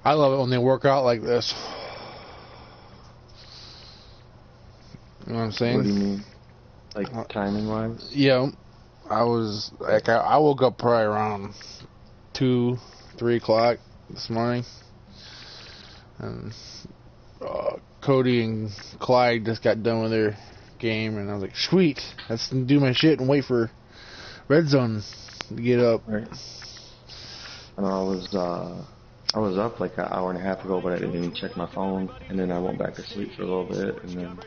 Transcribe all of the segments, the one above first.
I love it when they work out like this. You know what I'm saying? What do you mean? Like timing wise? Yeah. I was like, I woke up probably around 2, 3 o'clock this morning, and Cody and Clyde just got done with their game, and I was like, sweet, let's do my shit and wait for Red Zone to get up. Right. And I was up like an hour and a half ago, but I didn't even check my phone, and then I went back to sleep for a little bit, and then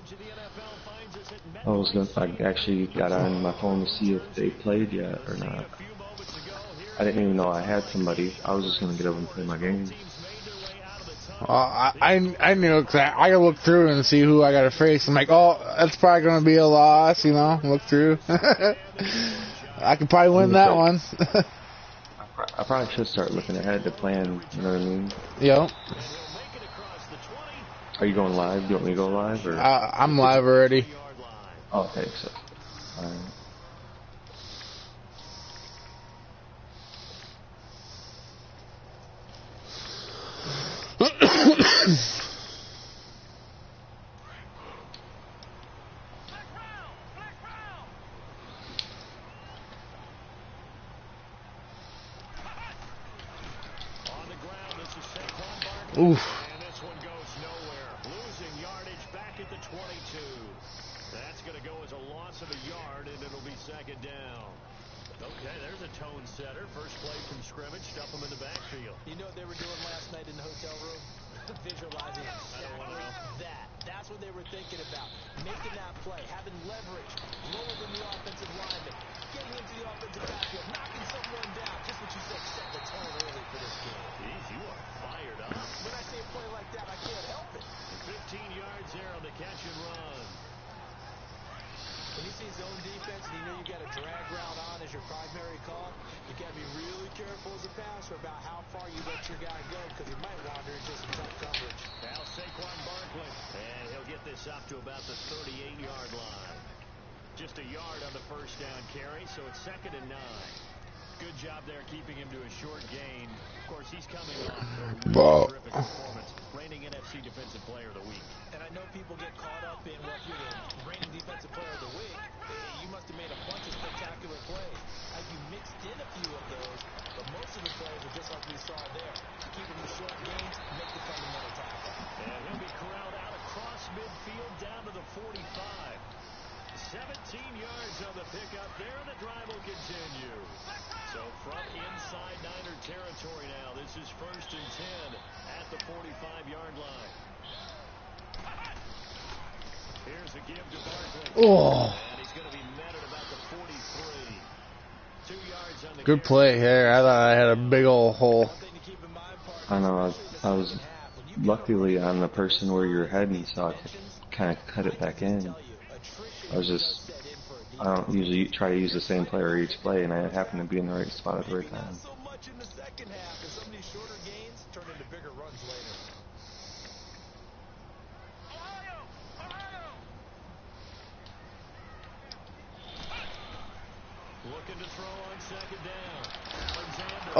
I actually got on my phone to see if they played yet or not. I didn't even know I had somebody. I was just gonna get up and play my game. I knew, cause I looked through and see who I got to face. I'm like, oh, that's probably gonna be a loss, you know. Look through. I could probably win that one. I probably should start looking ahead to plan. You know what I mean? Yep. Are you going live? Do you want me to go live or? I'm live already. Oh, okay, so. Alright. Oof. And this one goes nowhere. Losing yardage back at the 22. That's going to go as a loss of a yard, and it'll be second down. Okay, there's a tone setter. First play from scrimmage. Stuff them in the backfield. You know what they were doing last night in the hotel room? Visualizing exactly that. That's what they were thinking about. Making that play, having leverage, lower than the offensive lineman, getting into the offensive backfield, knocking someone down. Just what you said, set the tone early for this game. Jeez, you are fired up. When I say a play like that, I can't help it. 15 yards there on the catch and run. When he sees zone defense and you know you got a drag route on as your primary call, you got to be really careful as a passer about how far you let your guy go because he might wander into some tough coverage. Now Saquon Barkley, and he'll get this up to about the 38-yard line. Just a yard on the first down carry, so it's second and 9. Good job there keeping him to a short gain. Of course, he's coming off a really terrific performance, reigning NFC Defensive Player of the Week. And I know people get caught up in what you're the reigning Defensive Player of the Week. You must have made a bunch of spectacular plays. You mixed in a few of those, but most of the plays are just like we saw there. Keeping these short gains, make the fundamental tackle. And he'll be corralled out across midfield down to the 45. 17 yards on the pickup there, and the drive will continue. So from inside Niner territory now, this is first and 10 at the 45-yard line. Here's a give to Barkley. Oh. And he's going to be met at about the 43. 2 yards on the Good play here. I thought I had a big old hole. I know. I was luckily on the person where you're heading, so I could kind of cut it back in. I don't usually try to use the same player each play, and I happen to be in the right spot at the right time. So much in the second half, and some of these shorter gains turn into bigger runs later. Looking to throw on second down. Alexander.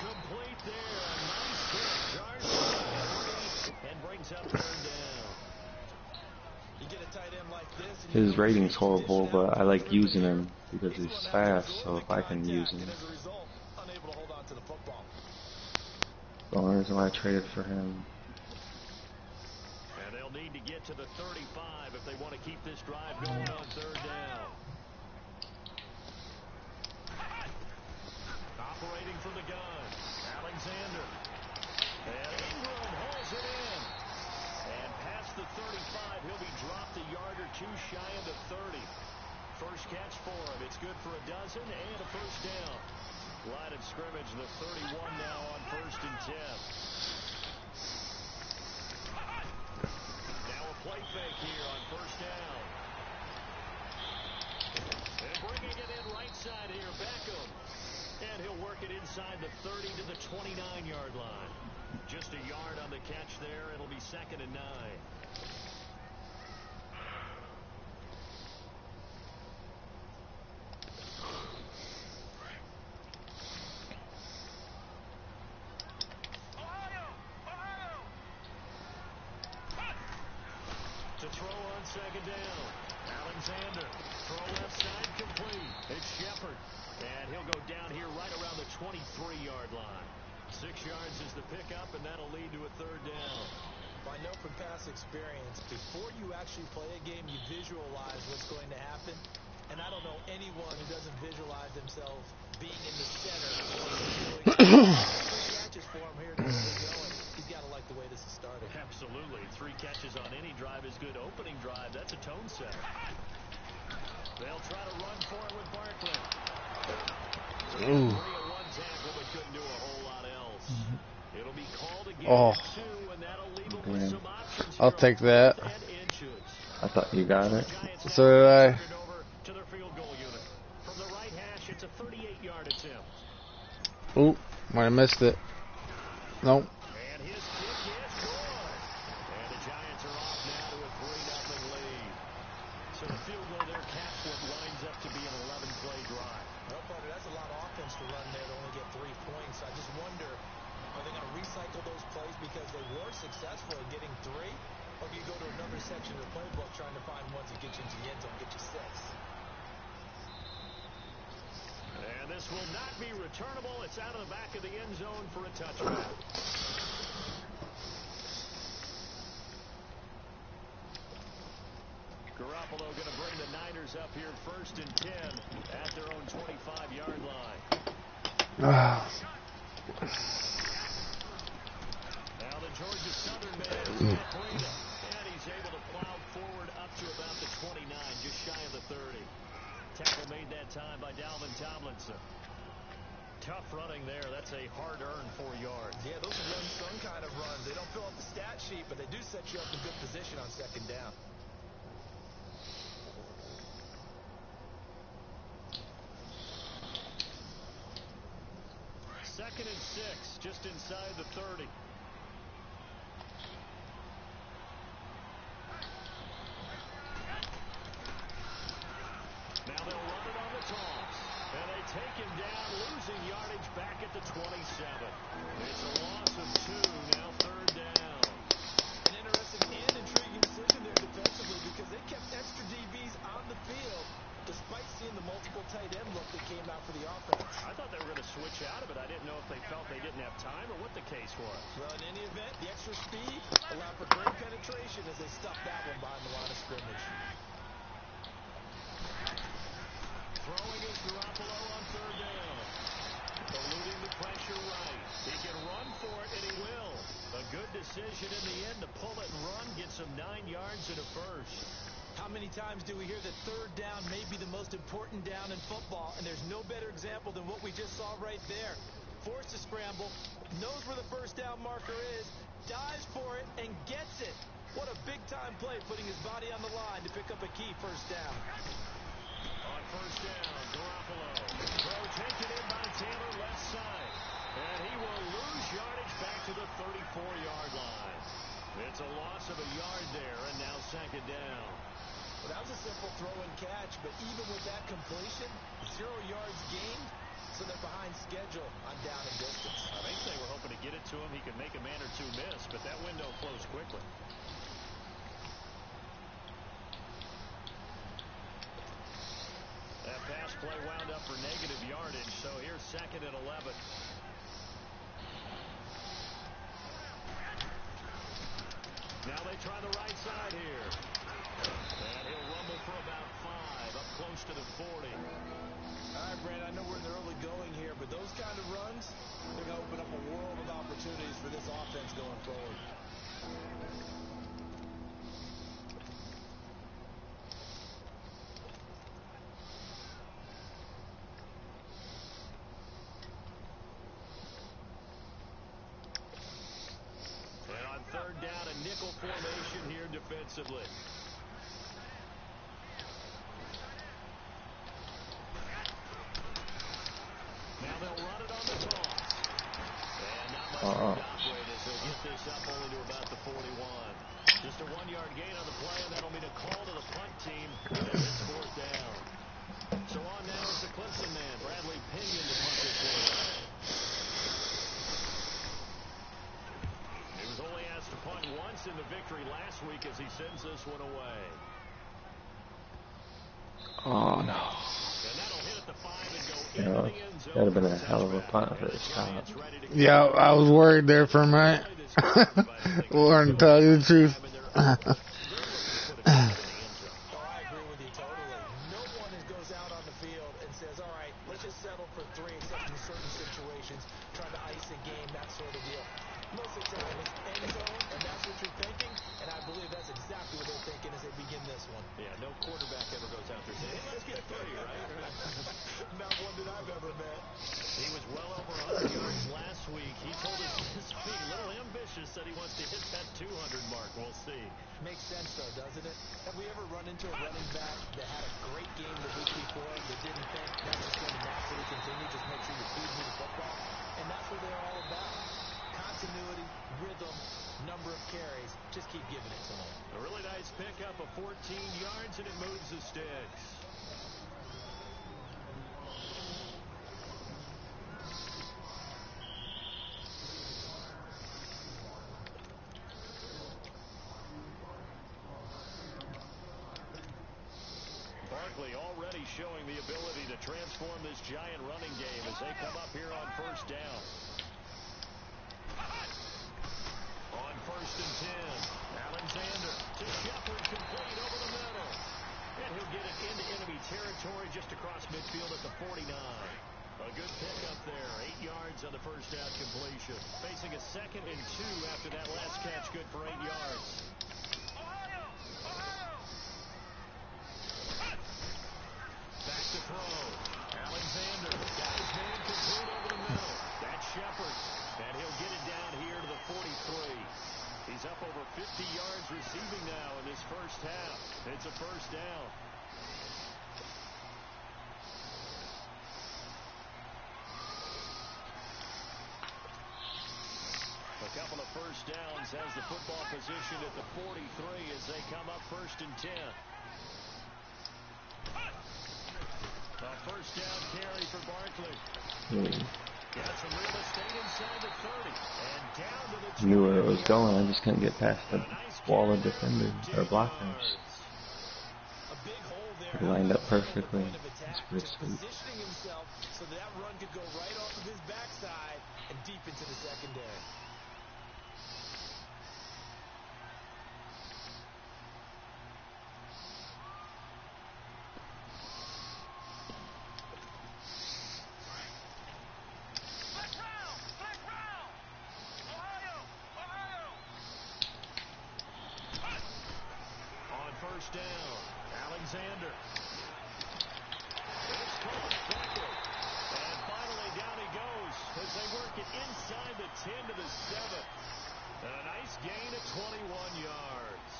Incomplete there. A nice hit. And brings up third down. You get a tight end like this, and His rating's horrible, but I like using him because he's fast, so if I can use him. as a result, unable to hold on to the football. The only reason why I traded for him. And they'll need to get to the 35 if they want to keep this drive going on third down. Operating from the gun, Alexander. And Ingram hauls it in. And past the 35, he'll be dropped a yard or two shy of the 30. First catch for him. It's good for a dozen and a first down. Line of scrimmage, the 31 now on first and 10. Now a play fake here on first down. And bringing it in right side here, Beckham. And he'll work it inside the 30 to the 29-yard line. Just a yard on the catch there. It'll be second and 9. throw on second down. Alexander, throw left side complete. It's Shepard. And he'll go down here right around the 23-yard line. 6 yards is the pickup, and that'll lead to a third down. I know from past experience, before you actually play a game, you visualize what's going to happen. And I don't know anyone who doesn't visualize themselves being in the center. Catches for him here to get it going. He's got to like the way this is starting. Absolutely. 3 catches on any drive is good. Opening drive, that's a tone setter. They'll try to run for it with Barkley. Ooh. 3-1 tackle, but couldn't do a whole lot else. It'll be called again. Oh. 2, and that'll leave them with some options. I'll take that. I thought you got it. So did I. To their field goal unit. From the right hash, it's a 38-yard attempt. Ooh, might have missed it. Nope. And his kick is good. And the Giants are off now to a 3-0 lead. So the field goal there caps what winds up to be an 11-play drive. Well, partner, that's a lot of offense to run there to only get 3 points. I just wonder, are they going to recycle those plays because they were successful in getting 3? Or do you go to another section of the playbook trying to find ones that get you into the end zone, get you 6? And this will not be returnable. It's out of the back of the end zone for a touchback. Garoppolo going to bring the Niners up here 1st and 10 at their own 25-yard line. Now the Georgia Southern man is Matt Breida, and he's able to plow forward up to about the 29, just shy of the 30. Tackle made that time by Dalvin Tomlinson. Tough running there. That's a hard-earned 4 yards. Yeah, those are run-sung kind of runs. They don't fill up the stat sheet, but they do set you up in good position on second down. Second and 6, just inside the 30. Now they'll run it on the toss. And they take him down, losing yardage back at the 27. It's a loss of 2, now 3rd down. An interesting and intriguing decision there defensively because they kept extra DBs on the field despite seeing the multiple tight end look that came out for the offense. I thought they were going to switch out of it. I didn't know if they felt they didn't have time or what the case was. Well, in any event, the extra speed allowed for great penetration as they stuffed that one behind the line of scrimmage. Throwing is Garoppolo on 3rd down. Eluding the pressure right. He can run for it, and he will. A good decision in the end to pull it and run, get some 9 yards and a first. How many times do we hear that 3rd down may be the most important down in football, and there's no better example than what we just saw right there. Forced to scramble, knows where the 1st down marker is, dives for it, and gets it. What a big-time play, putting his body on the line to pick up a key 1st down. On 1st down, Garoppolo. Throw taken in by Taylor left side. And he will lose yardage back to the 34-yard line. It's a loss of a yard there, and now 2nd down. Well, that was a simple throw and catch, but even with that completion, 0 yards gained, so they're behind schedule on down and distance. I think they were hoping to get it to him. He could make a man or 2 miss, but that window closed quickly. That pass play wound up for negative yardage, so here's 2nd and 11. Now they try the right side here. And he'll rumble for about 5, up close to the 40. All right, Brand, I know we're in the early going here, but those kind of runs, they're going to open up a world of opportunities for this offense going forward. And on 3rd down, a nickel formation here defensively. Now they'll run it on the toss. And not much room to operate as they'll get this up only to about the 41. Just a 1-yard gain on the play, and that'll mean a call to the punt team. And it's 4th down. So on now is the Clemson man, Bradley Pinion, to punt this one. He was only asked to punt once in the victory last week as he sends this one away. Oh, no. And that'll hit at the 5 and go Yeah, into the end zone. that'd have been a hell of a punt if it stopped. Yeah, I was worried there for a minute. Lauren, to tell you the truth. Oh, I agree with you totally. No one goes out on the field and says, all right, let's just settle for 3 except in certain situations, trying to ice a game, that sort of deal. Most of the time it's end zone, and that's what you're thinking, and I believe that's exactly what they're thinking as they begin this one. Yeah, no quarterback ever goes out there saying, hey, let's get 3, right? Not one that I've ever met. He was well over 100 yards last week. He told us this week, a little ambitious, said he wants to hit that 200 mark. We'll see. Makes sense, though, doesn't it? Have we ever run into a running back that had a great game the week before that didn't think that's just going to naturally continue, just make sure you feed me the football? And that's what they're all about. Continuity, rhythm, number of carries. Just keep giving it to them. A really nice pickup of 14 yards, and it moves the sticks. Barkley already showing the ability to transform this giant running game as they come up here on first down. On 1st and 10, Alexander to Shepard, complete over the middle. And he'll get it into enemy territory just across midfield at the 49. A good pickup there, 8 yards on the first down completion. Facing a 2nd and 2 after that last catch, good for 8 yards. Back to throw. Alexander got his man complete over the middle. That's Shepard. And he'll get it down here to the 43. He's up over 50 yards receiving now in this first half. It's a first down. A couple of first downs has the football position at the 43 as they come up 1st and 10. A first down carry for Barkley. Got some real estate inside the 30. And down to the 20. Knew where it was going. I just couldn't get past the wall of defenders or blockers. A big hole there. It lined up perfectly. It's pretty Just sweet. positioning himself so that run could go right off of his backside and deep into the secondary. First down, Alexander. It's caught quickly. And finally down he goes as they work it inside the 10 to the 7. And a nice gain at 21 yards.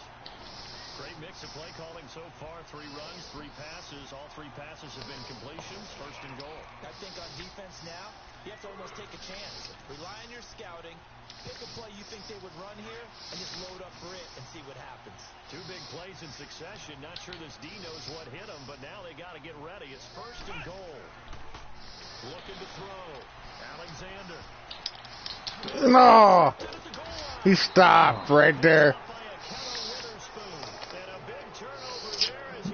Great mix of play calling so far. 3 runs, 3 passes. All 3 passes have been completions. 1st and goal. I think on defense now, you have to almost take a chance. Rely on your scouting. Pick a play you think they would run here and just load up for it and see what happens. 2 big plays in succession. Not sure this D knows what hit him, but now they got to get ready. It's 1st and goal. Looking to throw. Alexander. No! He stopped right there.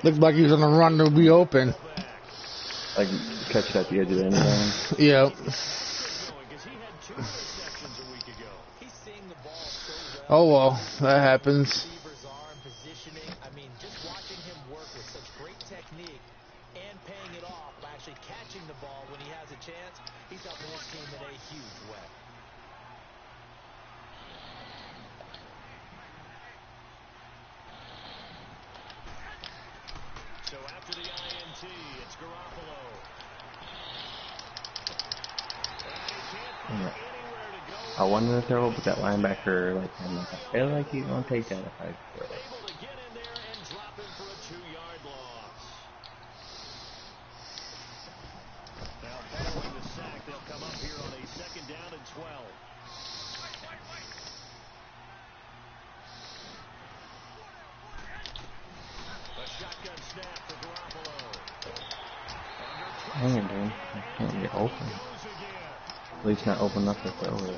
Looked like he was on the run to be open. Like, catch it at the edge of the end zone. Yep. Oh well, that happens. I mean, just watching him work with such great technique and paying it off by actually catching the ball when he has a chance, he's helping his team in a huge way. So after the INT, it's Garoppolo. I wanted to throw, but that linebacker, like, I'm like, I feel like he's going to take that if I throw. Able to get in there and drop him for a 2-yard loss. Now following the sack, they'll come up here on a 2nd down and 12. A shotgun snap for Garoppolo. Dang it, dude. I can't get open. At least not open enough to throw it. In there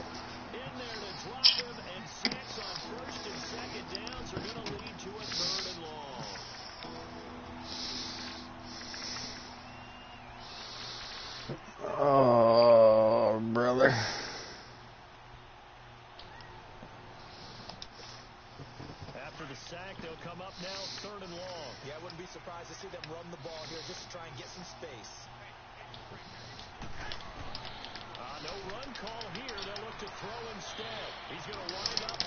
to drop him and sacks on 1st and the sack. They'll come up now, 3rd and long. Yeah, I wouldn't be surprised to see them run the ball here just to try and get some space. No run call here. They'll look to throw instead. He's going to wind up.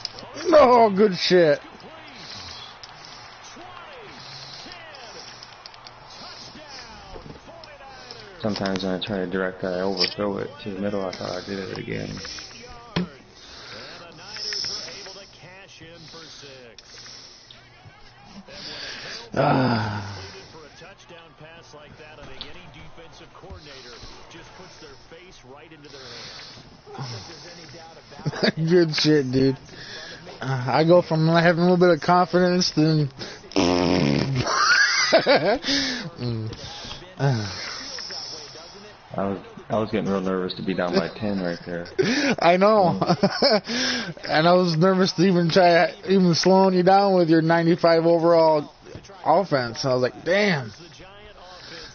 No, good shit. 20, 10, touchdown, 49ers. Sometimes when I try to direct that, I overthrow it to the middle. I thought I did it again. 8 yards. And the Niners are able to cash in for 6. And when a penalty is completed for a touchdown pass like that, I think any defensive coordinator just puts their face right into their hands. I don't think there's any doubt about it. Good shit, dude. I go from having a little bit of confidence to... I was getting real nervous to be down by 10 right there. I know. And I was nervous to even try slowing you down with your 95 overall offense. I was like, damn,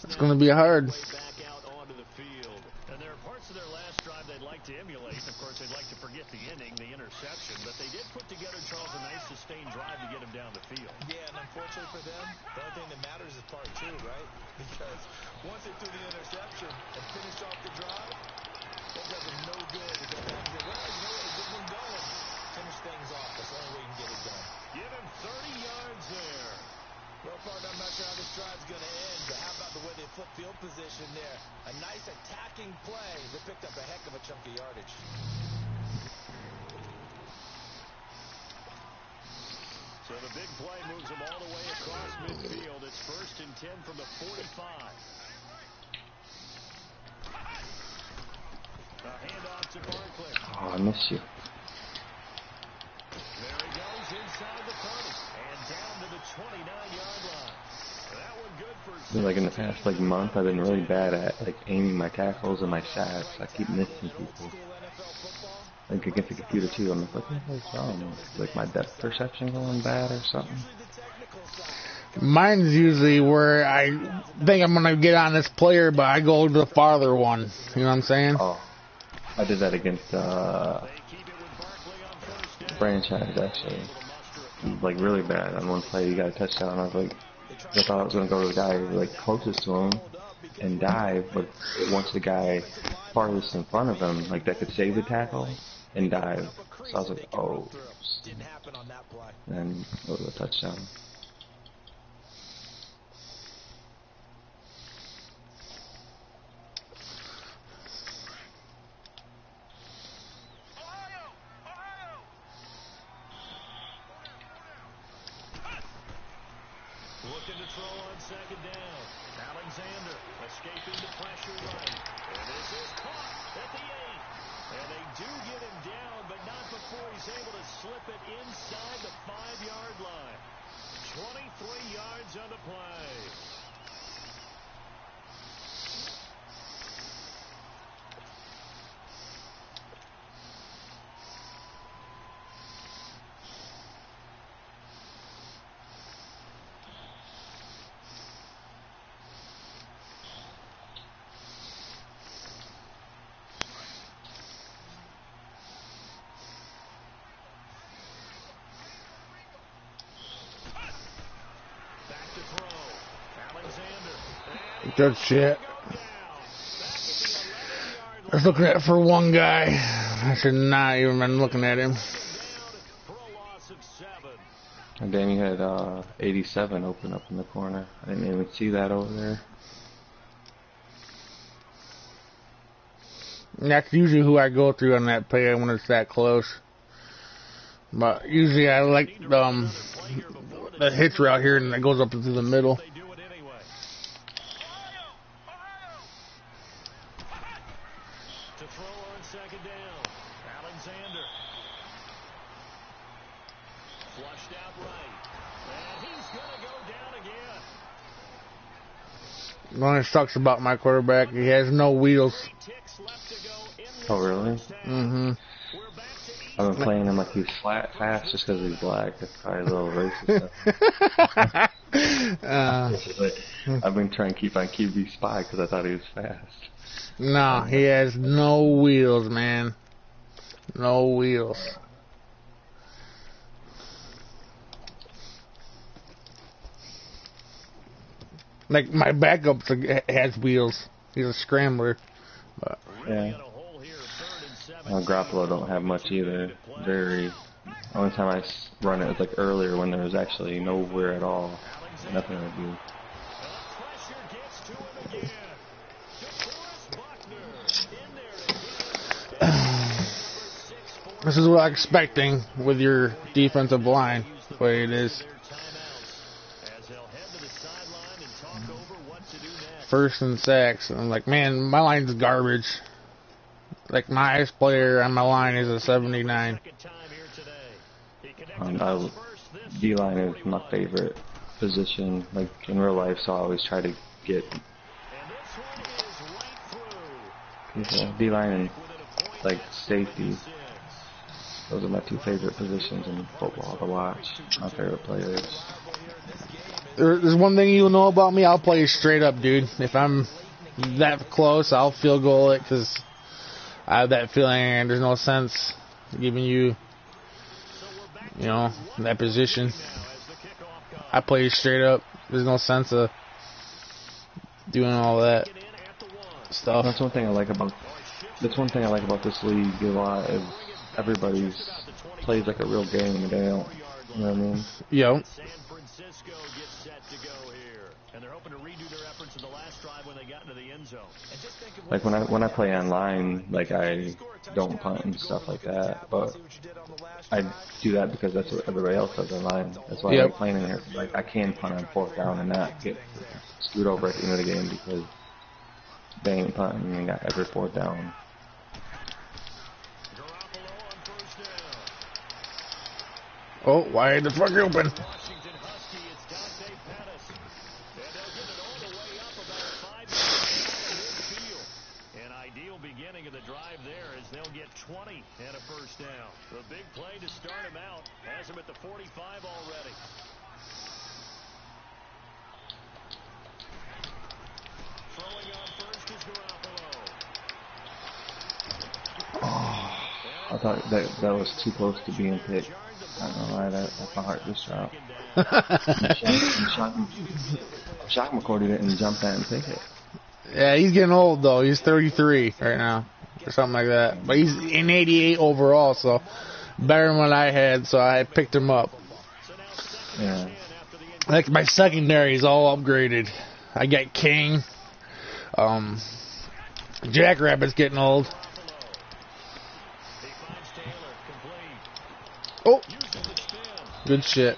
it's going to be hard. Back out onto the field. And there are parts of their last drive they'd like to emulate. Of course, they'd like to forget the inning, the interception. But they did put together, Charles, a nice sustained drive to get him down the field. Yeah, and unfortunately for them, the only thing that matters is part 2, right? Because once they threw the interception and finished off the drive, that does them no good to go back and say, well, you know what, get one going. Finish things off. That's the only way you can get it done. Give him 30 yards there. Well, partner, I'm not sure how this drive's going to end, but how about the way they flip field position there? A nice attacking play. They picked up a heck of a chunk of yardage. So the big play moves them all the way across midfield. It's 1st and 10 from the 45. A handoff to Barkley. Oh, I miss you. There he goes inside the 30 and down to the 29-yard line. That one good for... I feel like in the past month, I've been really bad at aiming my tackles and my sacks. I keep missing people. Like against the computer too. I'm like, what the hell's wrong? Like my depth perception going bad or something. Mine's usually where I think I'm going to get on this player, but I go to the farther one. You know what I'm saying? Oh, I did that against franchise actually. Like really bad. On one play, he got a touchdown. I was like, I thought I was going to go to the guy closest to him and dive, but once the guy farthest in front of him, that could save the tackle and dive. So I was like, oh. And it was a touchdown. Looking to throw on 2nd down. Alexander escaping the pressure right. And this is caught at the 8. And they do get him down, but not before he's able to slip it inside the 5-yard line. 23 yards on the play. Good shit. I was looking at it for one guy. I should not even been looking at him. And Danny had 87 open up in the corner. I didn't even see that over there. And that's usually who I go through on that play when it's that close. But usually I like the hitch route here, and it goes up through the middle. To throw on 2nd down. Alexander. Flushed out right. And he's going to go down again. The only sucks about my quarterback, he has no wheels. Oh, really? Mm-hmm. I've been playing him like he's fast just because he's black. That's probably a little racist. I've been trying to keep on QB spy because I thought he was fast. No, he has no wheels, man. No wheels. Like my backup has wheels. He's a scrambler. But Yeah. Garoppolo don't have much either. Only time I run it was like earlier when there was actually nowhere at all. Nothing to do. This is what I'm expecting with your defensive line, the way it is. First and sacks. I'm like, man, my line's garbage. Like, my highest player on my line is a 79. D-line is my favorite position, like, in real life, so I always try to get D-line and, like, safety. Those are my two favorite positions in football to watch. My favorite players. There's one thing you'll know about me. I'll play straight up, dude. If I'm that close, I'll field goal it because I have that feeling and there's no sense giving you, that position. I play straight up. There's no sense of doing all that stuff. That's one thing I like about this league a lot is everybody plays like a real game. They don't, you know what I mean? Yep. Like when I play online, like I don't punt and stuff like that, but I do that because that's what everybody else does online. That's why I like playing in here. Like I can punt on 4th down and not get screwed over at the end of the game because they ain't punting and got every 4th down. Oh, wide the fuck open. An ideal beginning of the drive there as they'll get 20 and a first down. The big play to start him out has him at the 45 already. Throwing on first is Garoppolo. I thought that was too close to being picked. I don't know why my heart just dropped. I'm shocked McCourty didn't jump that and pick it. Yeah, he's getting old though. He's 33 right now, or something like that. But he's in 88 overall, so better than what I had. So I picked him up. Yeah. Like my secondary is all upgraded. I got King. Jackrabbit's getting old. Oh, good shit.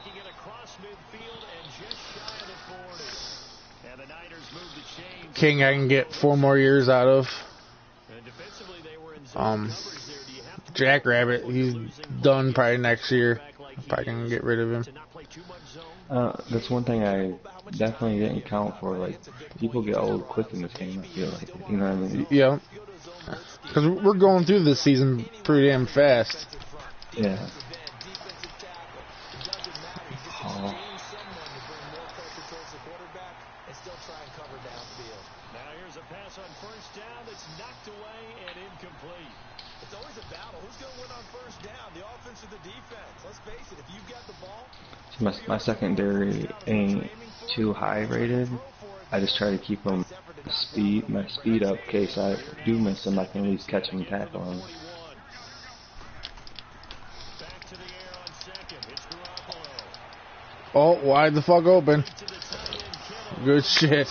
King I can get 4 more years out of. Jackrabbit, he's done probably next year. Probably gonna get rid of him. That's one thing I definitely didn't count for. Like, people get old quick in this game, I feel like. You know what I mean? Yeah. Because we're going through this season pretty damn fast. Yeah. Now here's a pass on first down that's knocked away and incomplete. It's always a battle. Who's going to win on first down, the offense or the defense? Let's face it, if you've got the ball... My secondary ain't too high rated. I just try to keep my speed up in case I do miss them. I can at least catch them and tackle them. Oh, wide the fuck open. Good shit.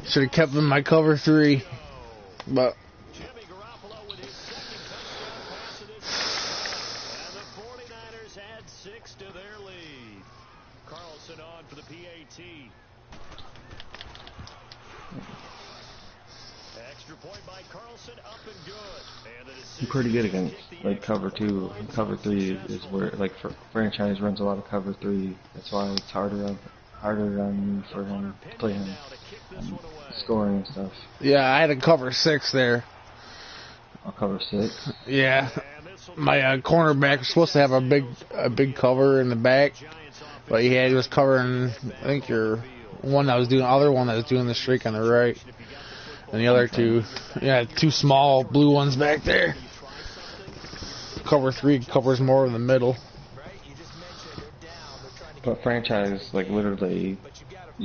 Should have kept in my cover 3. But and the 49ers add 6 to their lead. Carlson on for the PAT. Extra point by Carlson, up and good. And I'm pretty good against like cover 2. Cover 3 is where like franchise runs a lot of cover 3. That's why it's harder for him to play him and scoring and stuff. yeah, I had to cover 6 there. I'll cover 6. Yeah, my cornerback was supposed to have a big cover in the back, but he was covering. I think your one that was doing the streak on the right, and the other 2, 2 small blue ones back there. Cover 3 covers more in the middle. But franchise, like, literally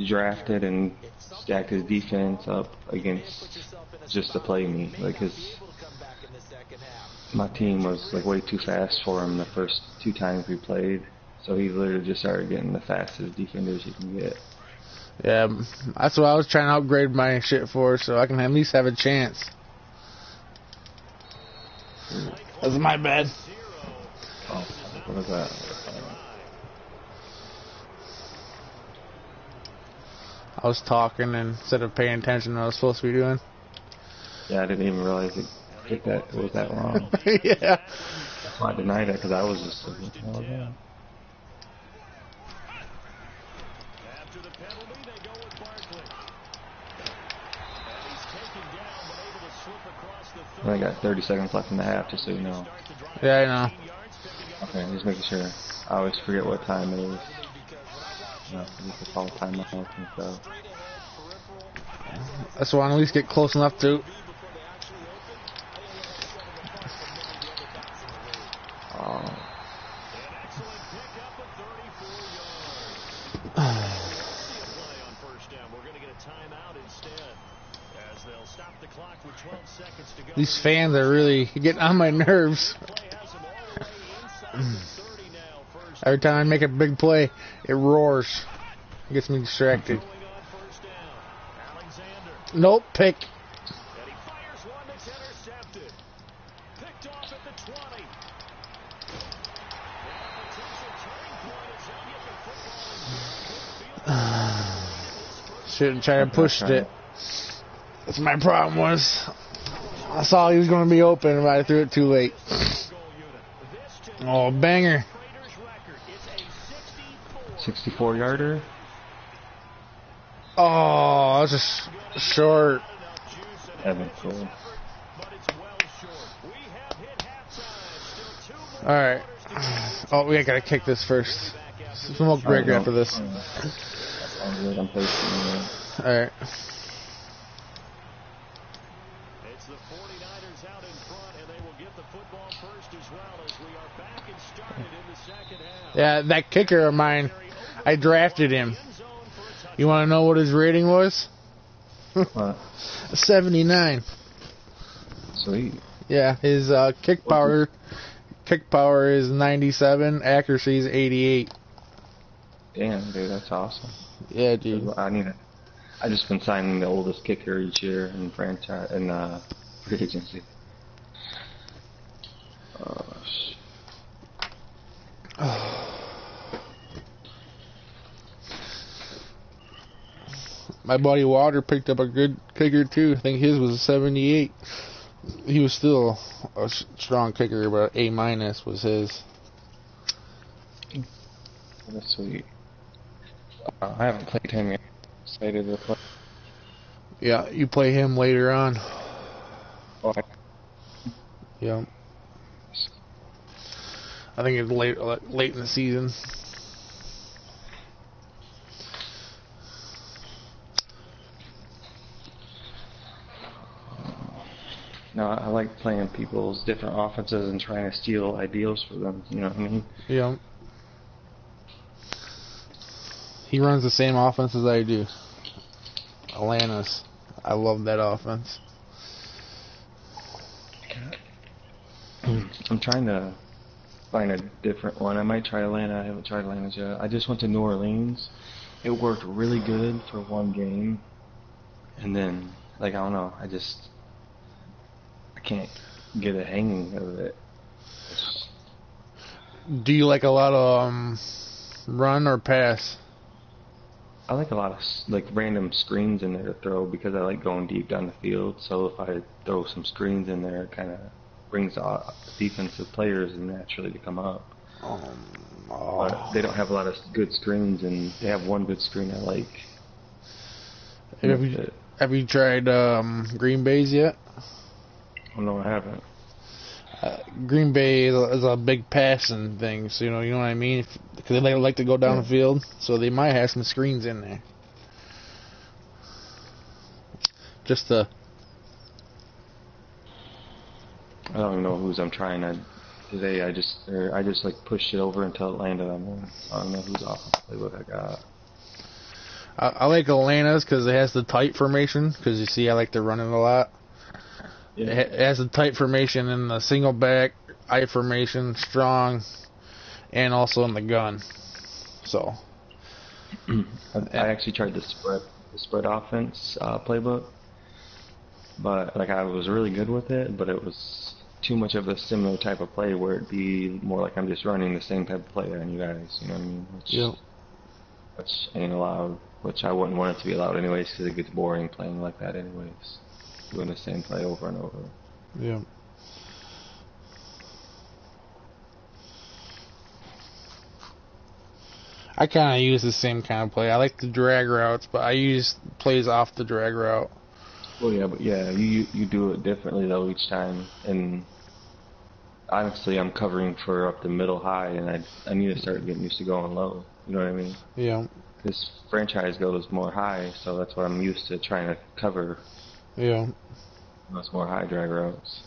drafted and stacked his defense up against just to play me. Like, my team was, like, way too fast for him the first 2 times we played. So he literally just started getting the fastest defenders you can get. Yeah, that's what I was trying to upgrade my shit for, so I can at least have a chance. That's my bad. Oh, what was that? I was talking instead of paying attention to what I was supposed to be doing. Yeah, I didn't even realize it was that long. Yeah. That's why I denied it, because I was just like, what the hell is that? After the penalty, they go with Barkley. And he's taken down, but able to slip across the 30. I got 30 seconds left in the half, just so you know. Yeah, I know. Okay, just making sure. I always forget what time it is. No, you can call time out and stuff. That's why I at least get close enough to. Oh. These fans are really getting on my nerves. Every time I make a big play, it roars. It gets me distracted. Nope, pick. Shouldn't try to push it. That's my problem was. I saw he was going to be open, but I threw it too late. Oh, banger. 64-yarder? Oh, that's just short. Evan, cool. Alright. Oh, we gotta kick this first. Smoke break after this. I'm placing it. Alright. It's the 49ers out in front, and they will get the football first as well as we are back and started in the second half. Yeah, that kicker of mine, I drafted him. You want to know what his rating was? What? 79. Sweet. Yeah, his kick power is 97, accuracy is 88. Damn, dude, that's awesome. Yeah, dude. I just been signing the oldest kicker each year in franchise in free agency. Oh shit. My buddy Water picked up a good kicker too. I think his was 78. He was still a strong kicker, but A- was his. That's sweet. I haven't played him yet. Excited to play. Yeah, you play him later on. Oh, Yeah. I think it's late in the season. No, I like playing people's different offenses and trying to steal ideals for them. You know what I mean? Yeah. He runs the same offense as I do. Atlanta's. I love that offense. I'm trying to find a different one. I might try Atlanta. I haven't tried Atlanta yet. I just went to New Orleans. It worked really good for one game. And then, like, I don't know. I can't get a hang of it. Do you like a lot of run or pass? I like a lot of like random screens in there to throw because I like going deep down the field. So if I throw some screens in there, it kind of brings the defensive players naturally to come up. But they don't have a lot of good screens, and they have one good screen I like. Have you tried Green Bay's yet? Oh, no, I haven't. Green Bay is a big passing thing, so you know what I mean. Because they like to go down the field, so they might have some screens in there. Just to. I don't even know whose I'm trying to today I just like pushed it over until it landed on one. I don't know whose offensive playbook I got. I like Atlanta's because it has the tight formation. Because you see, I like to run it a lot. Yeah. It has a tight formation in the single back, I formation, strong, and also in the gun. So. I actually tried the spread offense playbook, but like I was really good with it, but it was too much of a similar type of play where it'd be more like I'm just running the same type of play on you guys, you know what I mean? Which ain't allowed, which I wouldn't want it to be allowed anyways because it gets boring playing like that anyways, doing the same play over and over. Yeah. I kind of use the same kind of play. I like the drag routes, but I use plays off the drag route. Well, yeah, but yeah, you do it differently though each time, and honestly, I'm covering for up the middle high, and I need to start getting used to going low. You know what I mean? Yeah. This franchise goes more high, so that's what I'm used to trying to cover. Yeah. Those more high drag routes.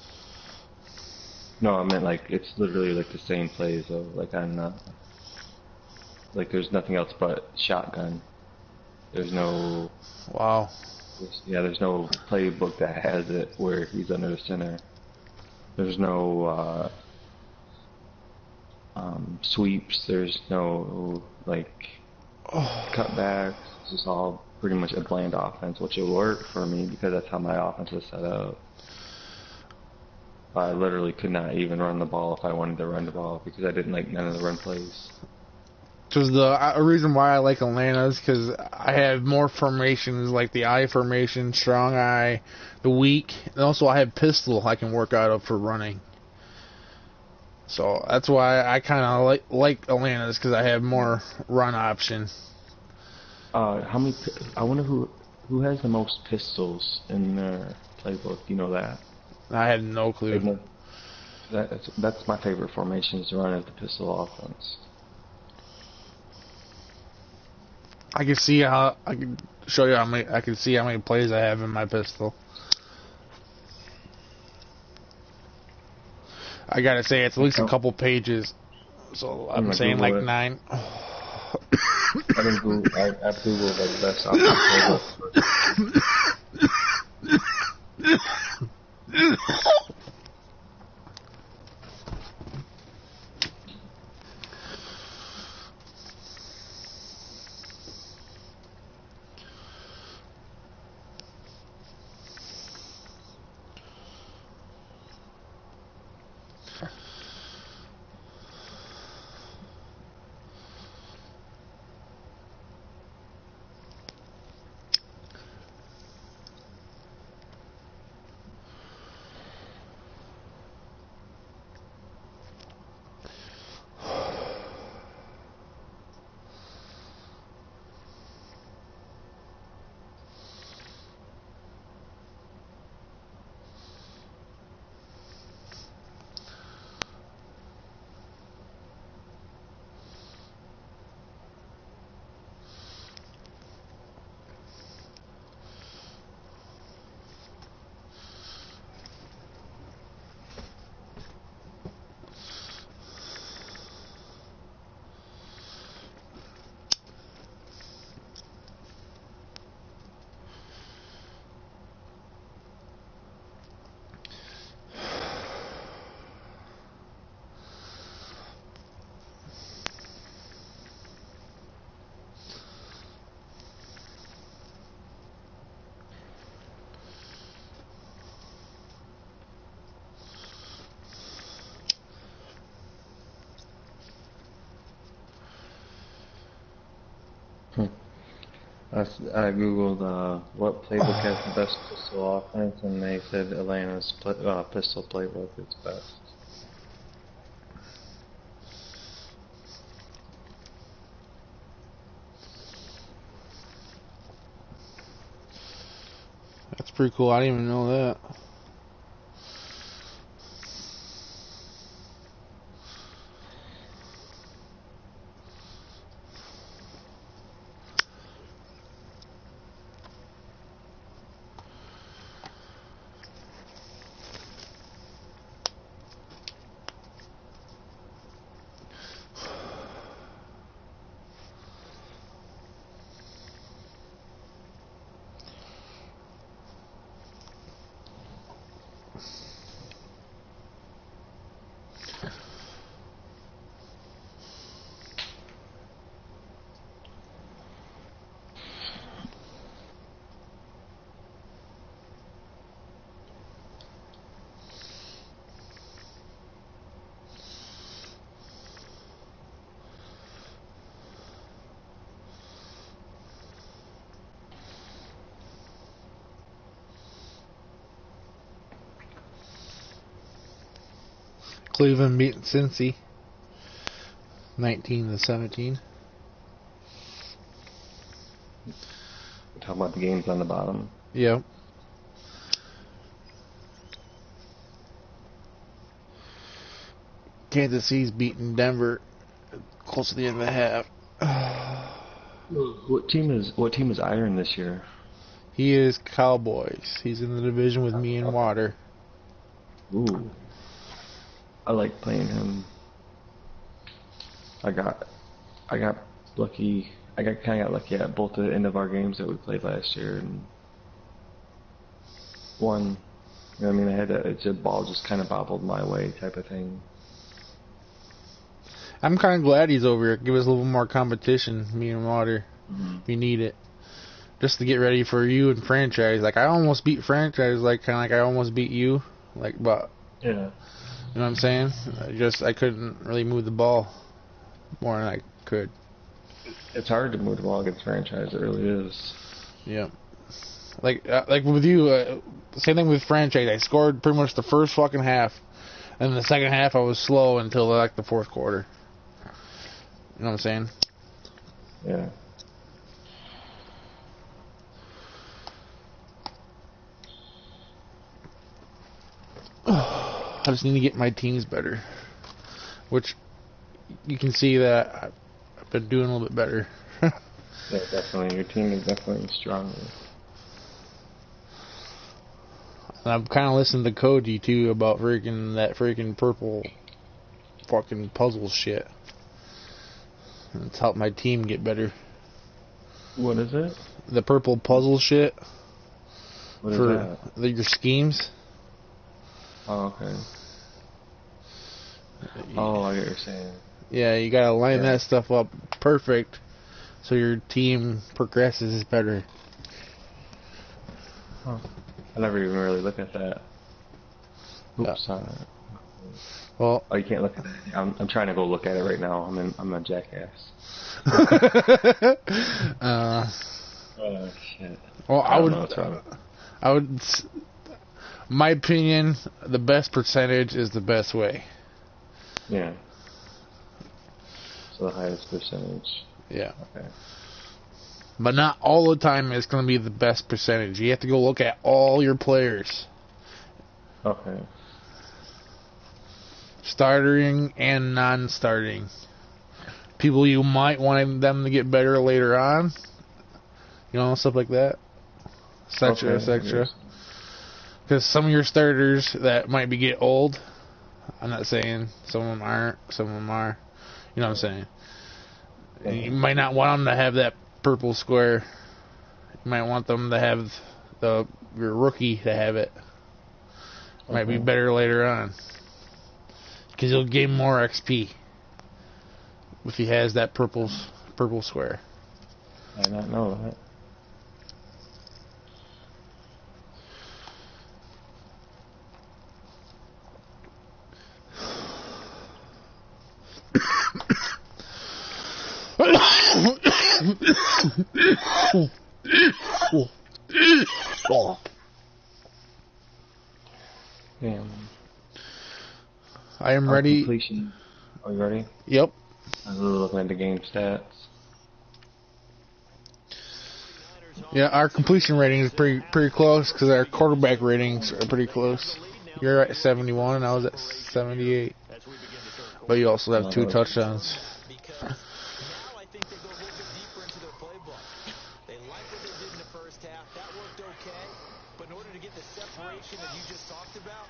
No, I meant like it's literally like the same plays though. Like I'm not. Like there's nothing else but shotgun. There's no. Wow. There's no playbook that has it where he's under the center. There's no sweeps. There's no like cutbacks. It's just all pretty much a bland offense, which will work for me because that's how my offense is set up. I literally could not even run the ball if I wanted to run the ball because I didn't like none of the run plays. Because the reason why I like Atlanta is because I have more formations like the I formation, strong I, the weak, and also I have pistol I can work out of for running. So that's why I kind of like Atlanta's because I have more run option. How many? I wonder who has the most pistols in their playbook. Do you know that? I had no clue. That's my favorite formation is to run at the pistol offense. I can see how I can show you how many. I can see how many plays I have in my pistol. I gotta say it's at least a couple pages. So I'm saying like 9. I've googled like the best offense playbook. I googled what playbook has the best pistol offense, and they said Atlanta's pistol playbook is best. That's pretty cool. I didn't even know that. Cleveland beat Cincy 19-17. Talking about the games on the bottom. Yep. Kansas City's beating Denver close to the end of the half. What team is Iron this year? He is Cowboys. He's in the division with me and Water. Ooh. I like playing him. I got lucky. I kind of got lucky at both the end of our games that we played last year, and one. You know what I mean? I had it's a ball just kind of bobbled my way type of thing. I'm kind of glad he's over here. Give us a little more competition, me and Water. Mm-hmm. We need it. Just to get ready for you and franchise. Like, I almost beat franchise, like, kind of like I almost beat you. Like, but, Yeah. you know what I'm saying? I couldn't really move the ball more than I could. It's hard to move the ball against franchise. It really is. Yeah. Like with you, same thing with franchise. I scored pretty much the first fucking half. And the second half, I was slow until, like, the fourth quarter. You know what I'm saying? Yeah. I just need to get my teams better. Which, you can see that I've been doing a little bit better. Yeah, definitely. Your team is definitely stronger. And I'm kind of listening to Koji, too, about that freaking purple fucking puzzle shit. And it's helped my team get better. What is it? The purple puzzle shit. What is for that? Your schemes. Oh, okay. Oh, I get what you're saying. Yeah, you gotta line that stuff up perfect so your team progresses better. Huh. I never even really look at that. Oops. Well, oh, you can't look at that. I'm trying to go look at it right now. I'm a jackass. Oh shit. Well, I don't know what's wrong. I would. My opinion, the best percentage is the best way. Yeah. So the highest percentage. Yeah. Okay. But not all the time it's going to be the best percentage. You have to go look at all your players. Okay. Starting and non-starting. People you might want them to get better later on. You know, stuff like that. Etc., etc. Because some of your starters that might get old, I'm not saying some of them aren't, some of them are. You know what I'm saying? And you might not want them to have that purple square. You might want them to have your rookie to have it. Might be better later on. Because he'll gain more XP if he has that purple square. I did not know that. Damn. I am ready. Completion. Are you ready? Yep. I was looking at the game stats. Yeah, our completion rating is pretty close because our quarterback ratings are pretty close. You're at 71 and I was at 78. But you also have 2 touchdowns. Because now I think they go a little bit deeper into their playbook. They like what they did in the first half. That worked okay. But in order to get the separation that you just talked about,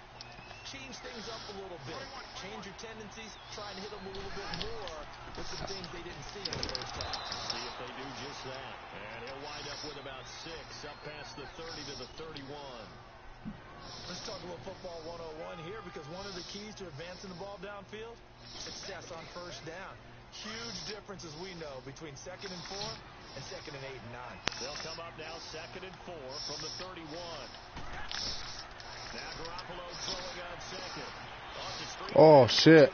change things up a little bit. Change your tendencies. Try and hit them a little bit more with some things they didn't see in the first half. See if they do just that. And he'll wind up with about 6, up past the 30 to the 31. Let's talk about football 101 here, because one of the keys to advancing the ball downfield, success on first down. Huge difference, as we know, between 2nd and 4 and 2nd and 8 and 9. They'll come up now 2nd and 4 from the 31. Now Garoppolo throwing on 2nd. Oh, shit.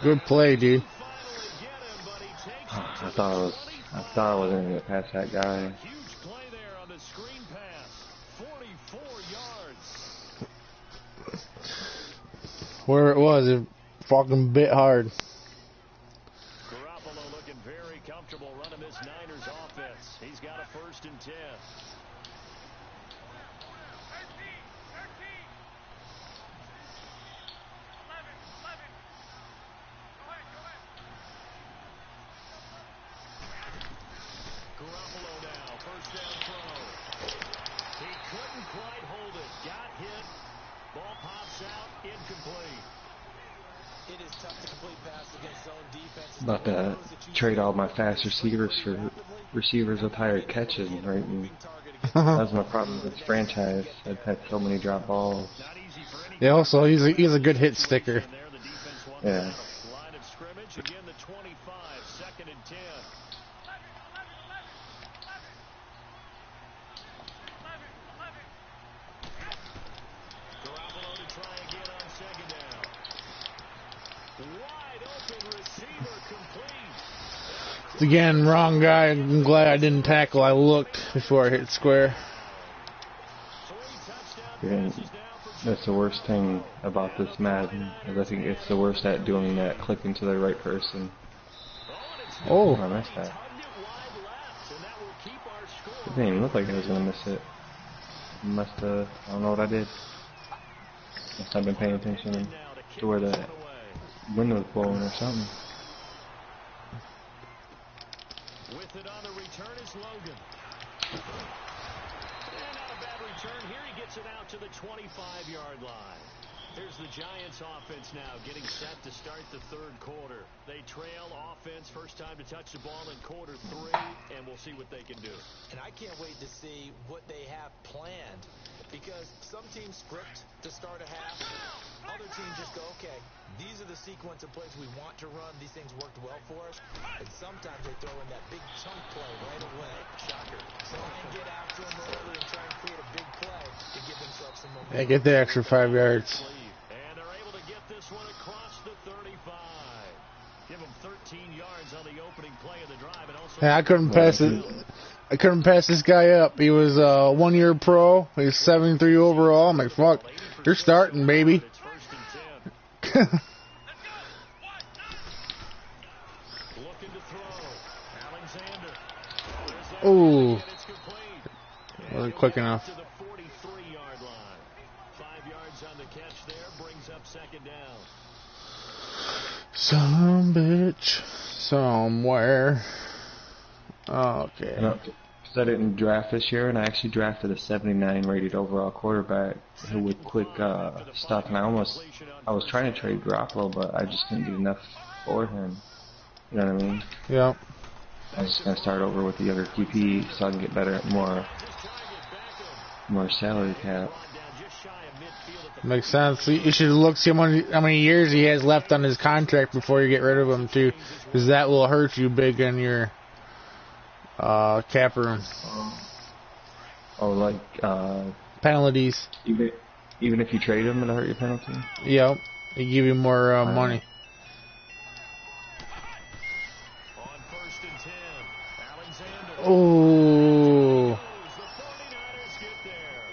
Good play, dude. I thought I wasn't going to get past that guy. Huge play there on the screen pass. 44 yards. Where it was, it fucking bit hard. Garoppolo looking very comfortable running this Niners offense. He's got a 1st and 10. Garoppolo now, 1st down throw. He couldn't quite hold it. Got hit. Ball pops out, incomplete. It is tough to complete passes against zone defenses. About to trade all my fast receivers for receivers with higher catches, right? And that's my problem with this franchise. I've had so many drop balls. Yeah, also, he's a good hit sticker. Yeah. Line of scrimmage, again the 25, 2nd and 10. Garoppolo to try again on 2nd down. Wide open receiver complete. Again, wrong guy. I'm glad I didn't tackle. I looked before I hit square. 3 touchdown Yeah. passes now for That's the worst thing about this Madden, is I think it's the worst at doing that, clicking to the right person. Oh, I missed that. tugged it wide left, and that will keep our It score. didn't even look like I was going to miss it. Must have, I don't know what I did. Must have been paying attention to where the wind was blowing or something. With it on the return is Logan. And not a bad return. Here he gets it out to the 25-yard line. Here's the Giants offense now getting set to start the 3rd quarter. They trail offense, first time to touch the ball in quarter 3, and we'll see what they can do. And I can't wait to see what they have planned, because some teams script to start a half. Other teams just go, okay, these are the sequence of plays we want to run. These things worked well for us. And sometimes they throw in that big chunk play right away. Shocker. Try and get after them early and try and create a big play to give themselves some momentum. yeah, get the extra 5 yards. And they're able to get this one across the 35. Give them 13 yards on the opening play of the drive. And also Yeah, I couldn't pass it. I couldn't pass this guy up. He was 1-year pro. He was 73 overall. I'm like, fuck, you're starting, baby. It's 1st and 10. Looking to throw. Alexander. Ooh, And it's complete. wasn't quick enough. To the 43-yard line. 5 yards on the catch there. Brings up 2nd down. Some bitch somewhere. Okay. You know, 'cause I didn't draft this year, and I actually drafted a 79 rated overall quarterback who would quick stuff. And I was trying to trade Garoppolo, but I just couldn't get enough for him. You know what I mean? Yeah. I was just gonna start over with the other QP so I can get better, more salary cap. Makes sense. You should look, see how many years he has left on his contract before you get rid of him, too. Because that will hurt you big in your cap room. Oh, like Penalties. even if you trade him, it'll hurt your penalty. Yep. They give you more money. On 1st and 10. Alexander. Oh. The 49ers get there.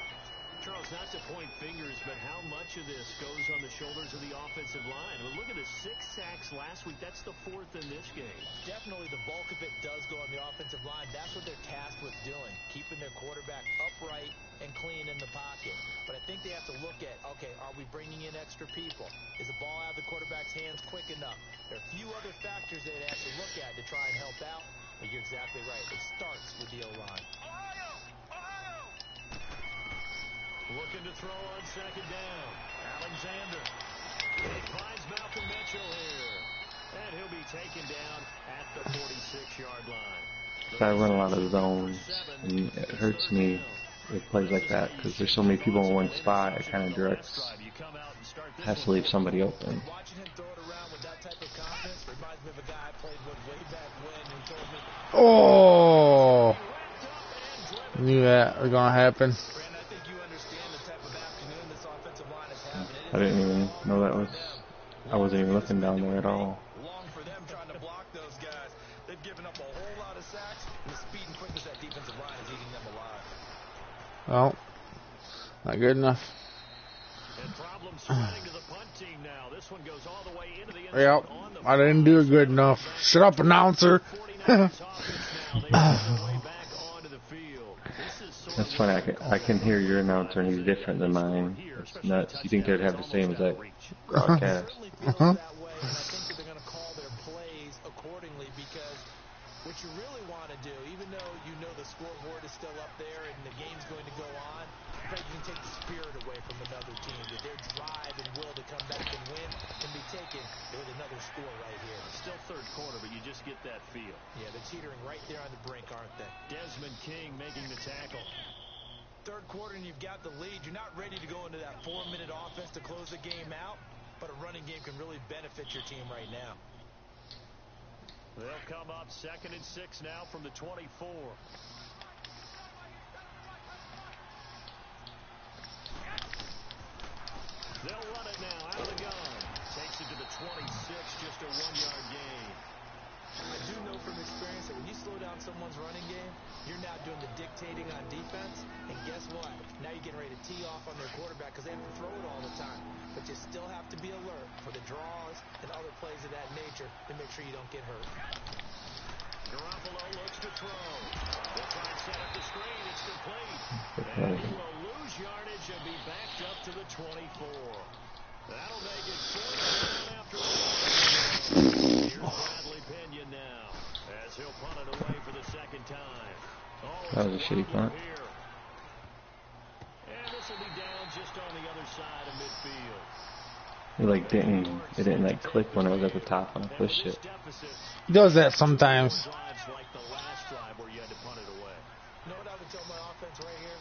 Charles, not to point fingers, but how much of this goes on the shoulders of the offensive line? Well, look at the 6 sacks last week. That's the 4th in this game. Definitely the bulk of it does go on the offensive line. That's what they're tasked with doing, keeping their quarterback upright and clean in the pocket. But I think they have to look at, okay, are we bringing in extra people? Is the ball out of the quarterback's hands quick enough? There are a few other factors they'd have to look at to try and help out. But you're exactly right. It starts with the O-line. Looking to throw on 2nd down. Alexander. He finds Malcolm Mitchell here. And he'll be taken down at the 46-yard line. I run a lot of zones, and it hurts me with plays like that because there's so many people in one spot. It kind of has to leave somebody open. Watching him throw it around with that type of confidence reminds me of a guy I played with way back when who told me, Oh. Knew that was going to happen. Brandon, I think you understand the type of afternoon this offensive line is having. I didn't even know that was. I wasn't even looking down there at all. Long for them trying to block those guys. They've given up a whole lot of sacks, and the speed and quickness of that defensive line is eating them alive. Well, Not good enough. And problems spreading to the punt team now. This one goes all the way into the end Yep, zone on the I didn't do it good enough. Shut up, announcer. 49ers offense now. They work their way back onto the field. This is sort That's of funny. what I can hear your announcer, and he's different than mine. It's nuts. You think they'd have the same as that broadcast? Certainly feels that way, and I think that they're going to call their plays accordingly because what you really want to do, even though you know the scoreboard is still up there and the game's going to go on, but you can take the spirit away from another team, that their drive and will to come back and win can be taken with another score right here. Still third quarter, but you just get that feel. Yeah, they're teetering right there on the brink, aren't they? Desmond King making the tackle. Third quarter and you've got the lead. You're not ready to go into that 4-minute offense to close the game out, but a running game can really benefit your team right now. They'll come up 2nd and 6 now from the 24. They'll run it now out of the gun. Takes it to the 26, just a 1-yard gain. I do know from experience that when you slow down someone's running game, you're now doing the dictating on defense, and guess what? Now you're getting ready to tee off on their quarterback because they have to throw it all the time. But you still have to be alert for the draws and other plays of that nature to make sure you don't get hurt. Garoppolo looks to throw. They'll try and set up the screen. It's complete. And he will lose yardage and be backed up to the 24. That'll make it 4th down after one. Here's Bradley Pinion now as he'll punt it away for the 2nd time. Oh, That was a shitty punt. here. And this will be down just on the other side of midfield. It didn't like click when I was at the top when I pushed it. He does that sometimes. Drives like the last drive where you had to punt it away. You know what I would tell my offense right here?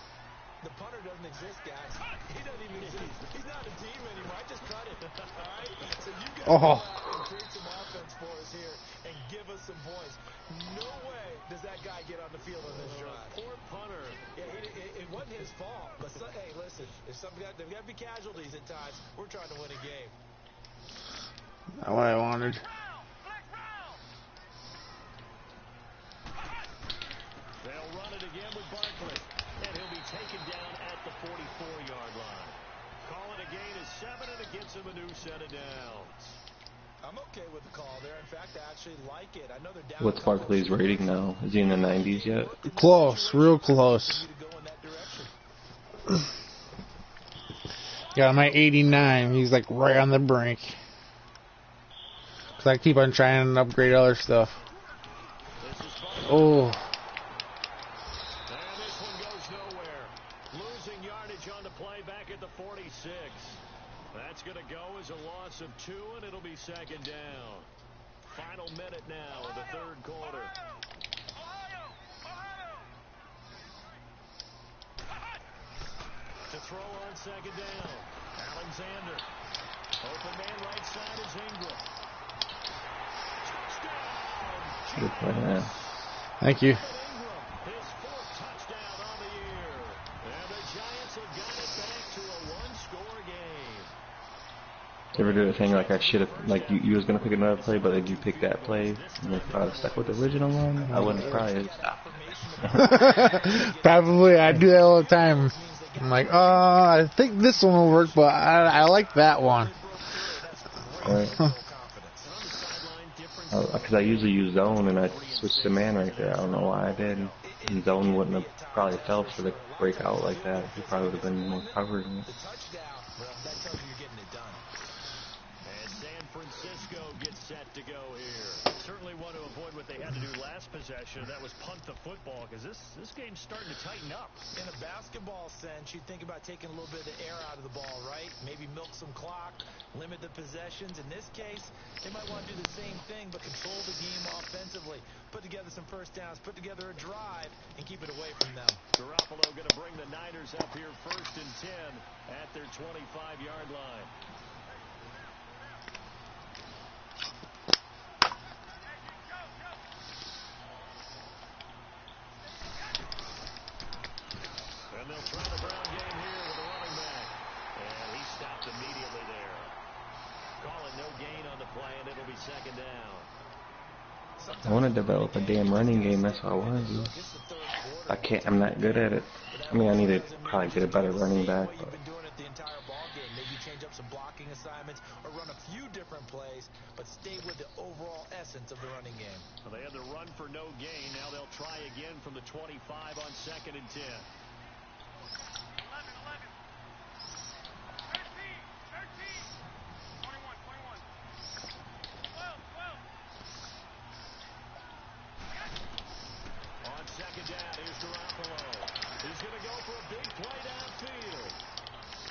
The punter doesn't exist, guys. He doesn't even exist. He's not a team anymore. I just cut it. All right? So you got to go out and create some offense for us here and give us some points. No way does that guy get on the field on this drive. Poor punter. Yeah, it wasn't his fault. But hey, listen, if there's got to be casualties at times. We're trying to win a game. Not what I wanted. They'll run it again with Barkley, and he'll be taken down at the 44-yard line. Calling a gain of 7, and it gets him a new set of downs. I'm okay with the call there. In fact, I actually like it. I know they're down. What's Barkley's rating now? Is he in the 90s yet? Close, real close. Got him at 89. He's like right on the brink. Cause I keep on trying to upgrade other stuff. Oh. And this one goes nowhere. Losing yardage on the play back at the 46. That's going to go as a loss of 2, and it'll be 2nd down. Final minute now of the 3rd quarter. To throw on 2nd down. Alexander. Open man right side is Ingram. Touchdown. Good play, man. Thank you. Ingram, his 4th touchdown on the year. And the Giants have got it back to a 1-score game. You ever do the thing like I should have, like you was gonna pick another play, but then you picked that play, and if I was stuck with the original one, I wouldn't probably stop. Probably, I do that all the time. I'm like, I think this one will work, but I like that one. Because I usually use zone, and I switched to man right there. I don't know why I did. And zone wouldn't have probably fell for the breakout like that. He probably would have been more covered. And San Francisco gets set to go here. Certainly want to avoid what they had to do last possession. That was punt the football, because this game's starting to tighten up. In a basketball sense, you think about taking a little bit of the air out of the ball, right? Maybe milk some clock, limit the possessions. In this case, they might want to do the same thing, but control the game offensively. Put together some first downs, put together a drive, and keep it away from them. Garoppolo going to bring the Niners up here 1st and 10 at their 25-yard line. And they'll try the ground game here with a running back. And he stopped immediately there. Calling no gain on the play, and it'll be 2nd down. I want to develop a damn running game. That's what I want to do. I'm not good at it. I mean, I need to probably get a better running back. You've been doing it the entire ball game. Maybe change up some blocking assignments or run a few different plays, but stay with the overall essence of the running game. Well, they had the run for no gain. Now they'll try again from the 25 on 2nd and 10. 2nd down, here's Garoppolo. He's going to go for a big play downfield.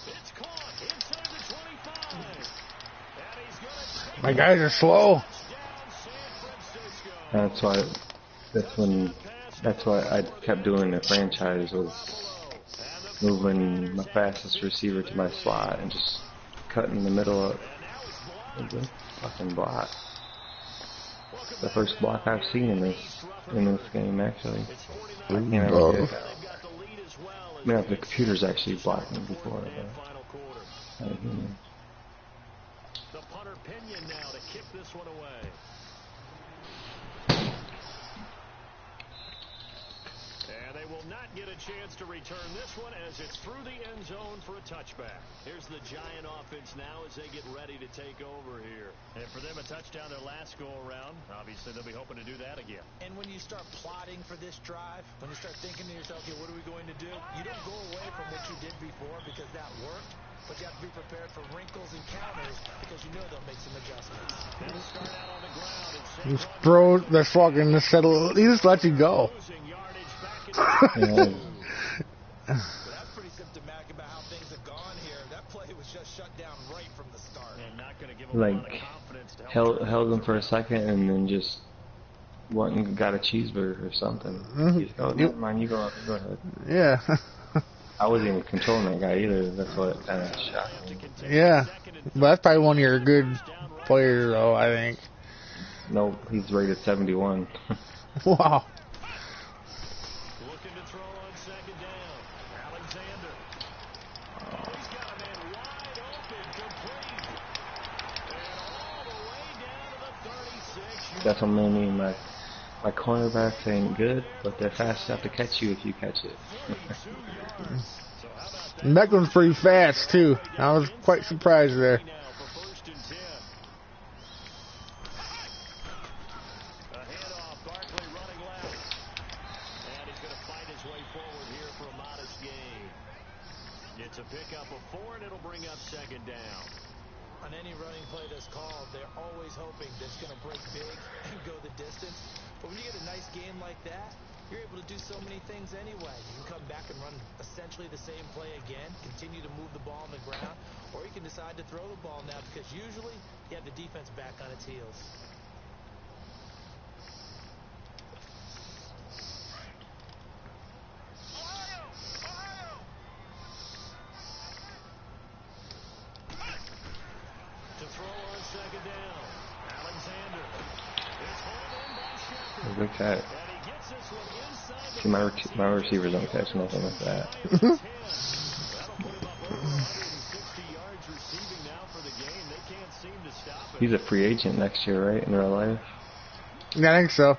It's caught inside the 25. And he's going to take My guys are slow. That's why I kept doing the franchise, was moving my fastest receiver to my slot and just cutting in the middle of the fucking block. The first block I've seen in this game, actually. I can't ever get it out. I mean, the computer's actually blocking before. Not a human. The punter Pinion now to kick this one away. And they will not get a chance to return this one as it's through the end zone for a touchback. Here's the Giant offense now as they get ready to take over here. And for them, a touchdown their last go-around. Obviously, they'll be hoping to do that again. And when you start plotting for this drive, when you start thinking to yourself, okay, what are we going to do? You don't go away from what you did before because that worked. But you have to be prepared for wrinkles and counters because you know they'll make some adjustments. They'll start out on the ground and Just throw the fucking the settle. He just lets you go. losing yardage back in Yeah. But that's pretty symptomatic about how things have gone here. That play was just shut down right from the start. and not going to give them a lot of Like, confidence to help. held them for a second and then just went and got a cheeseburger or something. Oh, never mind, you go ahead. Yeah. I wasn't even controlling that guy either. That's what kind of shocked me. Yeah. But that's probably one of your good players, though, I think. Nope, he's rated 71. Wow. Looking to throw on 2nd down. Alexander. He's got a man wide open, complete. And all the way down to the 36. That's what made me my cornerbacks ain't good, but they're fast enough to catch you if you catch it. And that one's pretty fast, too. I was quite surprised there. Now for 1st and 10. A handoff, Barkley running left. And he's going to fight his way forward here for a modest gain. It's a pickup of 4, and it'll bring up 2nd down. On any running play that's called, they're always hoping that it's going to break big and go the distance. But when you get a nice game like that, you're able to do so many things anyway. You can come back and run essentially the same play again, continue to move the ball on the ground, or you can decide to throw the ball now because usually you have the defense back on its heels. To throw on 2nd down. Alexander. It's hauled in by Shepard. Good catch. And he gets this one inside the See, my receivers don't catch nothing like that. That'll put him up over 160 yards receiving now for the game. They can't seem to stop it. He's a free agent next year, right, in real life? Yeah, I think so. On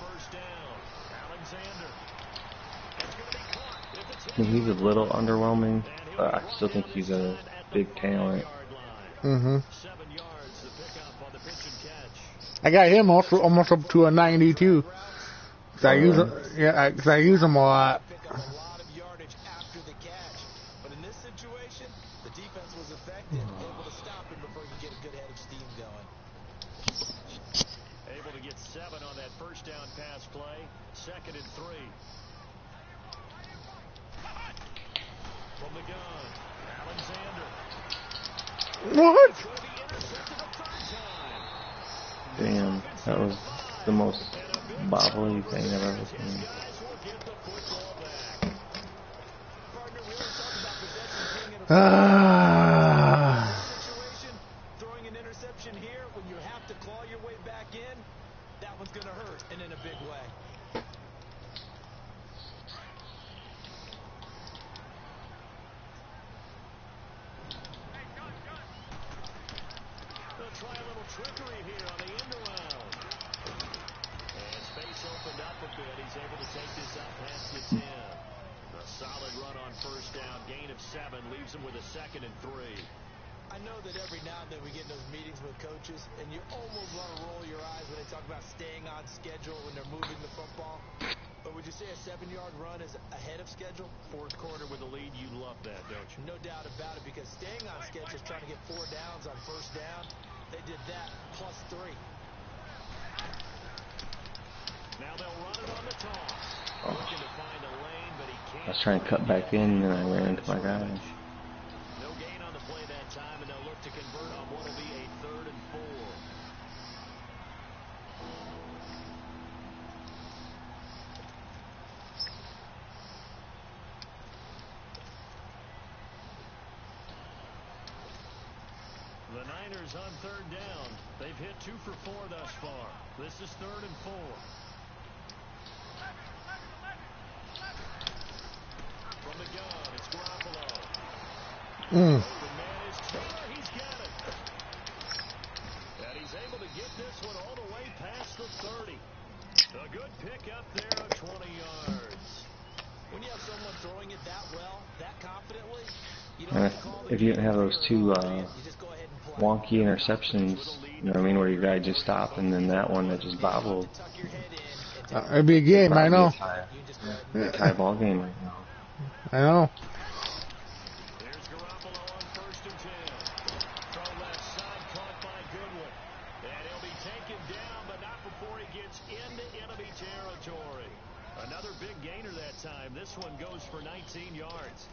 1st down, Alexander. It's going to be caught. If it's I mean, he's a little underwhelming, but I still think he's a big talent. Mm-hmm. 7 yards to pick up on the pitch and catch. I got him also almost up to a 90, too. 'Cause I use him, yeah, 'cause I use him a lot. Pick up a lot of yardage after the catch. But in this situation, the defense was effective, able to stop him before he could get a good head of steam going. Able to get 7 on that 1st down pass play. 2nd and 3. From the gun, Alexander. What? It's going to be intercepted a 3rd time. Damn, that was the most bobbly thing I've ever seen. Guys will get the football back. Partner, we always talk about possession being in a situation. Throwing an interception here when you have to claw your way back in, that one's going to hurt, and in a big way. They'll try a little trickery here on the end around. And it's space opened up a bit. He's able to take this up past the 10. A solid run on first down. Gain of 7 leaves him with a 2nd and 3. I know that every now and then we get in those meetings with coaches, and you almost want to roll your eyes when they talk about staying on schedule when they're moving the football. But would you say a 7-yard run is ahead of schedule? Fourth quarter with a lead, you love that, don't you? No doubt about it, because staying on schedule is trying to get 4 downs on first down. They did that plus 3. Now they'll run it on the toss. Looking to find a lane, but he can't. I was trying to cut back in, and I ran into my guy. No gain on the play that time, and they'll look to convert on what will be a 3rd and 4. The Niners on 3rd down. They've hit 2 for 4 thus far. This is 3rd and 4. From the gun, it's Garoppolo. The man is Taylor. He's got it. And he's able to get this one all the way past the 30. A good pickup there of 20 yards. When you have someone throwing it that well, that confidently, you don't And have to call if you didn't have those 2 you just go ahead and play. wonky interceptions, you know what I mean, where your guy just stopped, and then that one that just bobbled. Tuck your head in and It'd be a game, I know. you just go ahead and Tie ball game right now. I know. There's Garoppolo on 1st and 10. Throw left side, caught by Goodwin. And he'll be taken down, but not before he gets into enemy territory. Another big gainer that time. This one goes for 19 yards.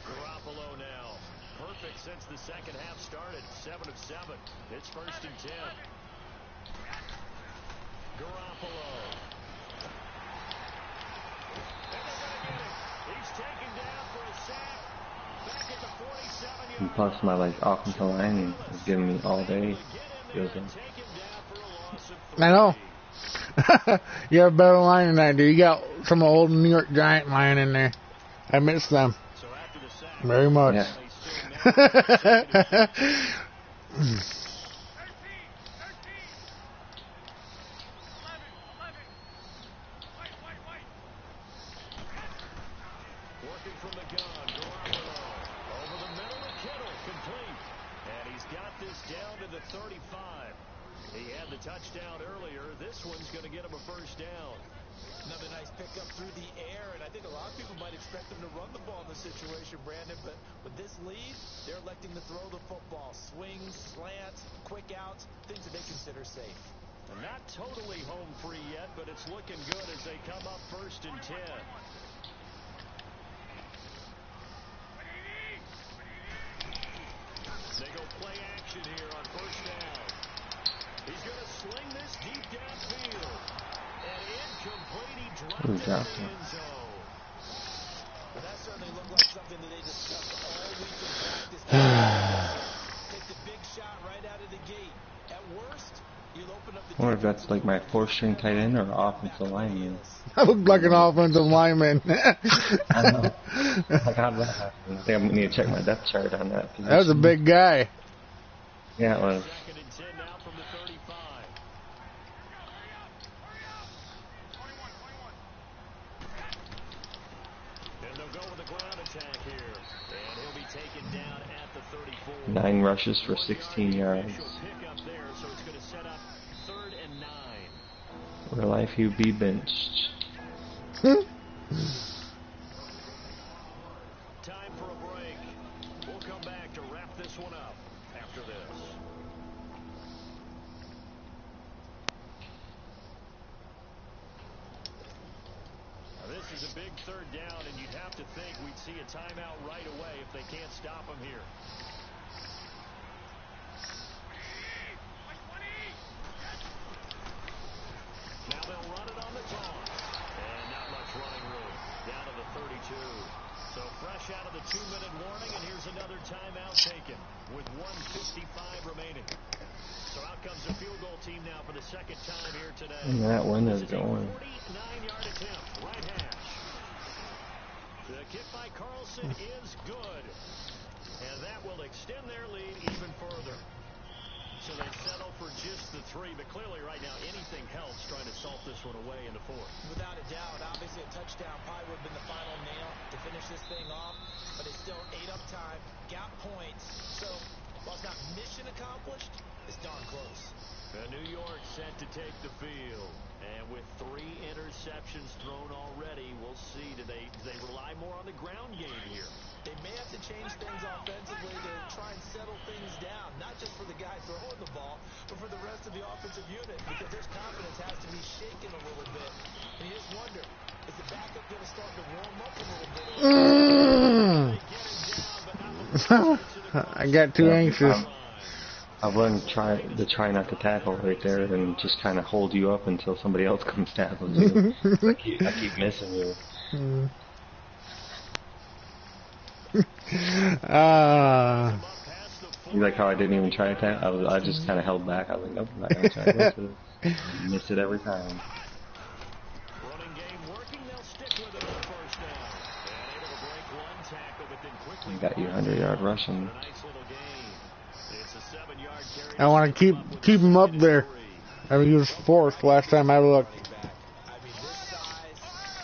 Garoppolo now. Perfect since the second half started. 7 of 7. It's 1st and 10. Garoppolo. And they're going to get him. He's taken down for a sack. Back at the 47-yard And plus, my offensive line is giving me all day. Feels like. I know. You have a better line than I do. You got some old New York Giant line in there. I miss them very much. Yeah. Working from the gun, Garoppolo. Over the middle of Kittle, complete. And he's got this down to the 35. He had the touchdown earlier. This one's going to get him a 1st down. Another nice pickup through the air, and I think a lot of people might expect them to run the ball in this situation, Brandon, but with this lead, they're electing to throw the football. Swings, slants, quick outs, things that they consider safe. And not totally home free yet, but it's looking good as they come up 1st and 10. They go play action here on 1st down. He's going to sling this deep downfield. And incomplete, he dropped it in the end zone. Well, that certainly looked like something that they discussed all week in practice. Take the big shot right out of the gate. At worst, you'll open up the I wonder if that's like my 4th-string tight end or offensive lineman. I look like an offensive lineman. I know. Like, how did that happen? I think I'm going to need to check my depth chart on that position. That was a big guy. Yeah, it was. 2nd and 10 now from the 35. And they'll go with a ground attack here. And he'll be taken down at the 34. 9 rushes for 16 yards. Pick up there, so it's going to set up 3rd and 9. Real life, he'd be benched. Time for a break. We'll come back to wrap this one up after this. Now this is a big 3rd down, and you'd have to think we'd see a timeout right away if they can't stop him here. Now they'll run it on the toss. And not much running room. Down to the 32. So fresh out of the 2-minute warning, and here's another timeout taken with 1:55 remaining. So out comes the field goal team now for the 2nd time here today. And that one is This a going. 49-yard attempt, right hash. The kick by Carlson is good. And that will extend their lead even further. So they settle for just the 3, but clearly right now anything helps trying to salt this one away in the 4th. Without a doubt, obviously a touchdown probably would have been the final nail to finish this thing off, but it's still ate up time, got points, so while it's not mission accomplished, it's darn close. New York set to take the field, and with 3 interceptions thrown already, we'll see, do they rely more on the ground game here? They may have to change things offensively to try and settle things down, not just for the guy throwing the ball, but for the rest of the offensive unit, because their confidence has to be shaken a little bit. And you just wonder, is the backup going to start to warm up a little bit? I got too anxious. I've learned to try not to tackle right there and just kind of hold you up until somebody else comes tackling you. I keep missing you. You like how I didn't even try to tackle? I just kind of held back. I was like, nope, I'm not going to try to miss it. Miss it every time. Running game working, they'll stick with it on first down. And able to break one tackle, but then quickly Got you 100-yard rushing. It's a 7-yard carry. I want to keep him up there. I mean, he was 4th last time I looked. I mean, this size,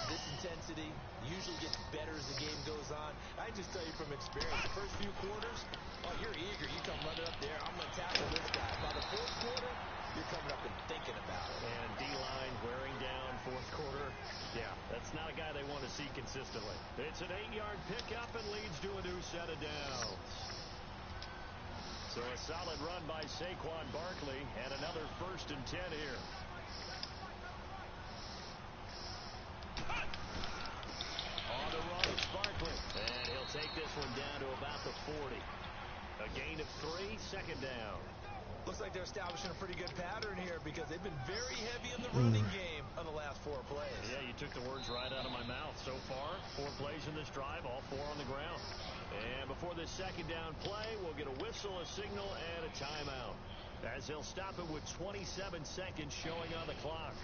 this intensity usually gets better as the game goes on. I just tell you from experience, the first few quarters, oh, you're eager. You come running up there. I'm going to tackle this guy. By the 4th quarter, you're coming up and thinking about it. And D-line wearing down 4th quarter. Yeah, that's not a guy they want to see consistently. It's an 8-yard pickup and leads to a new set of downs. So a solid run by Saquon Barkley and another 1st and 10 here. On the run, it's Barkley. And he'll take this one down to about the 40. A gain of 3, 2nd down. Looks like they're establishing a pretty good pattern here because they've been very heavy in the running game on the last 4 plays. Yeah, you took the words right out of my mouth. So far, 4 plays in this drive, all 4 on the ground. And before this 2nd down play, we'll get a whistle, a signal, and a timeout, as they'll stop it with 27 seconds showing on the clock.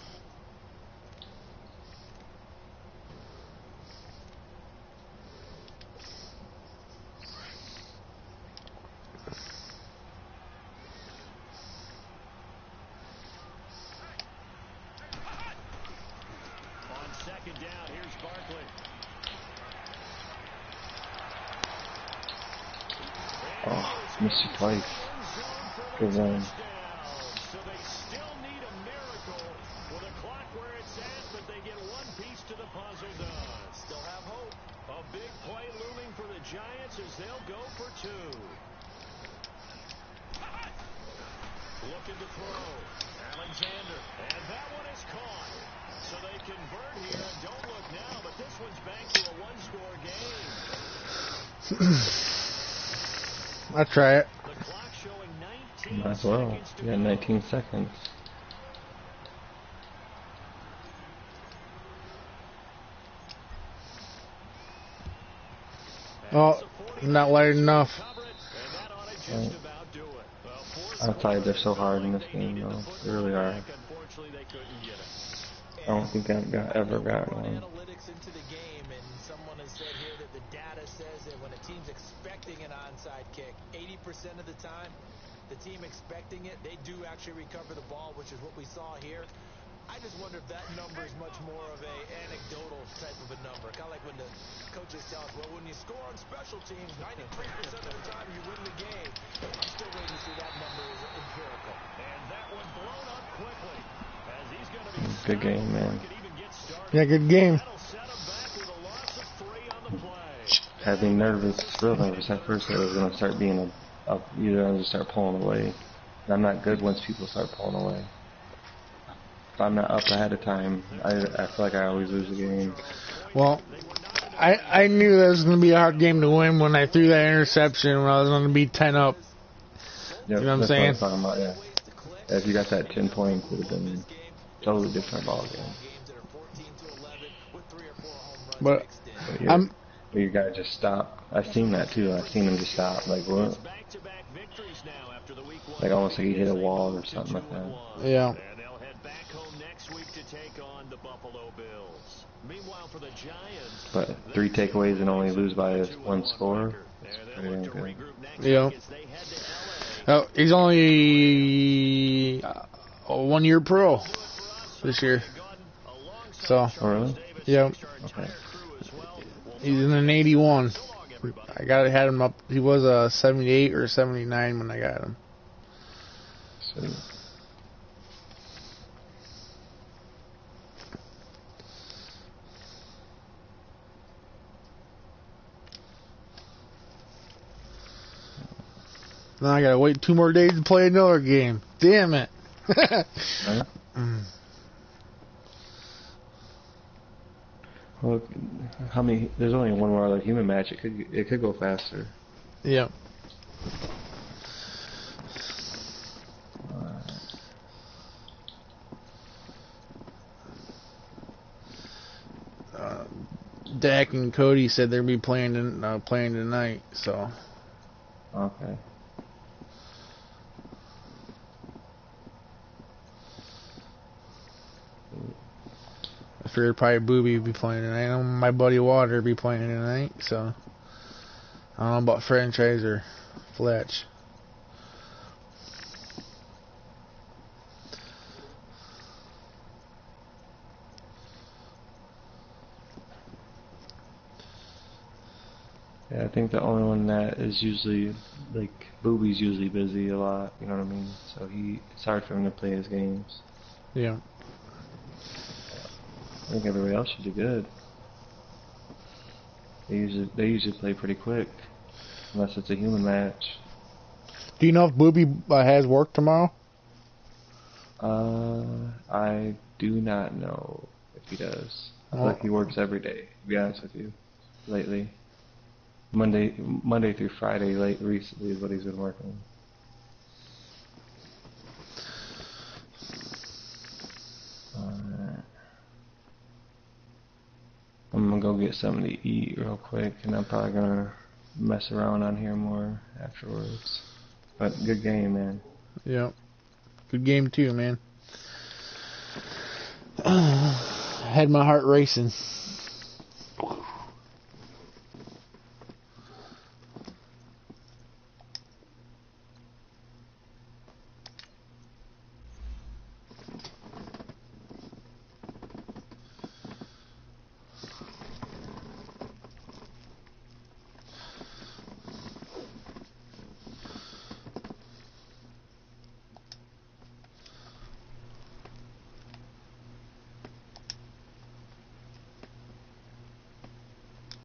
On 2nd down, here's Barkley. Oh, missed you twice. Good one. So they still need a miracle with a clock where it's at, but they get one piece to the puzzle done. Still have hope. A big play looming for the Giants as they'll go for 2. Looking to throw. Alexander. And that one is caught. So they convert here. And don't look now, but this one's back to a 1-score game. I'll try it. The clock showing 19 Might as well. seconds to You got go. 19 seconds. Oh, not light enough. Outside, they're so hard in this game, though. They really are. I don't think I've ever gotten one. Analytics into the game, and someone has said here that the data says that when a team's expecting an onside kick, 80% of the time, the team expecting it, they do actually recover the ball, which is what we saw here. I just wonder if that number is much more of a anecdotal type of a number. Kind of like when the coaches tell us, well, when you score on special teams, 93% of the time you win the game. I'm still waiting to see that number is empirical. And that one blown up quickly. As he's going to be Good game, man. Yeah, good game. That'll set him back with a loss of 3 on the play. Had me nervous, real nervous. At first, I was going to start being either I was going to start pulling away. And I'm not good once people start pulling away. If I'm not up ahead of time, I feel like I always lose the game. Well, I knew that was going to be a hard game to win when I threw that interception when I was going to be 10 up. Yep, You know what I'm that's saying? I was talking about, yeah. If you got that 10 points, it would have been a totally different ball game. But you gotta just stop. I've seen that too. I've seen him just stop. Like what? Like almost like he hit a wall or something like that. yeah. And they'll head back home next week to take on the Buffalo Bills. Meanwhile, for the Giants, But 3 takeaways and only lose by 1 score. That's pretty damn good. Yeah. Oh, he's only a 1 year pro this year. So, Oh, really? yeah, Okay. he's in an 81. Had him up. He was a 78 or 79 when I got him. Sweet. Now I gotta wait 2 more days to play another game. Damn it. Right? Well, how many? There's only one more other human match. It could go faster. Yep. Dak and Cody said they'll be playing tonight. So. Okay. I figured probably Booby would be playing tonight. I know my buddy Water be playing tonight, so I don't know about franchise or Fletch. Yeah, I think the only one that is usually, like, Booby's usually busy a lot, you know what I mean? So it's hard for him to play his games. Yeah. I think everybody else should do good. They usually play pretty quick, unless it's a human match. Do you know if Booby has work tomorrow? I do not know if he does. I feel Oh. like he works every day, to be honest with you, lately. Monday through Friday, recently is what he's been working. Alright. I'm gonna go get something to eat real quick, and I'm probably gonna mess around on here more afterwards. But good game, man. Yeah. Good game too, man. Had my heart racing.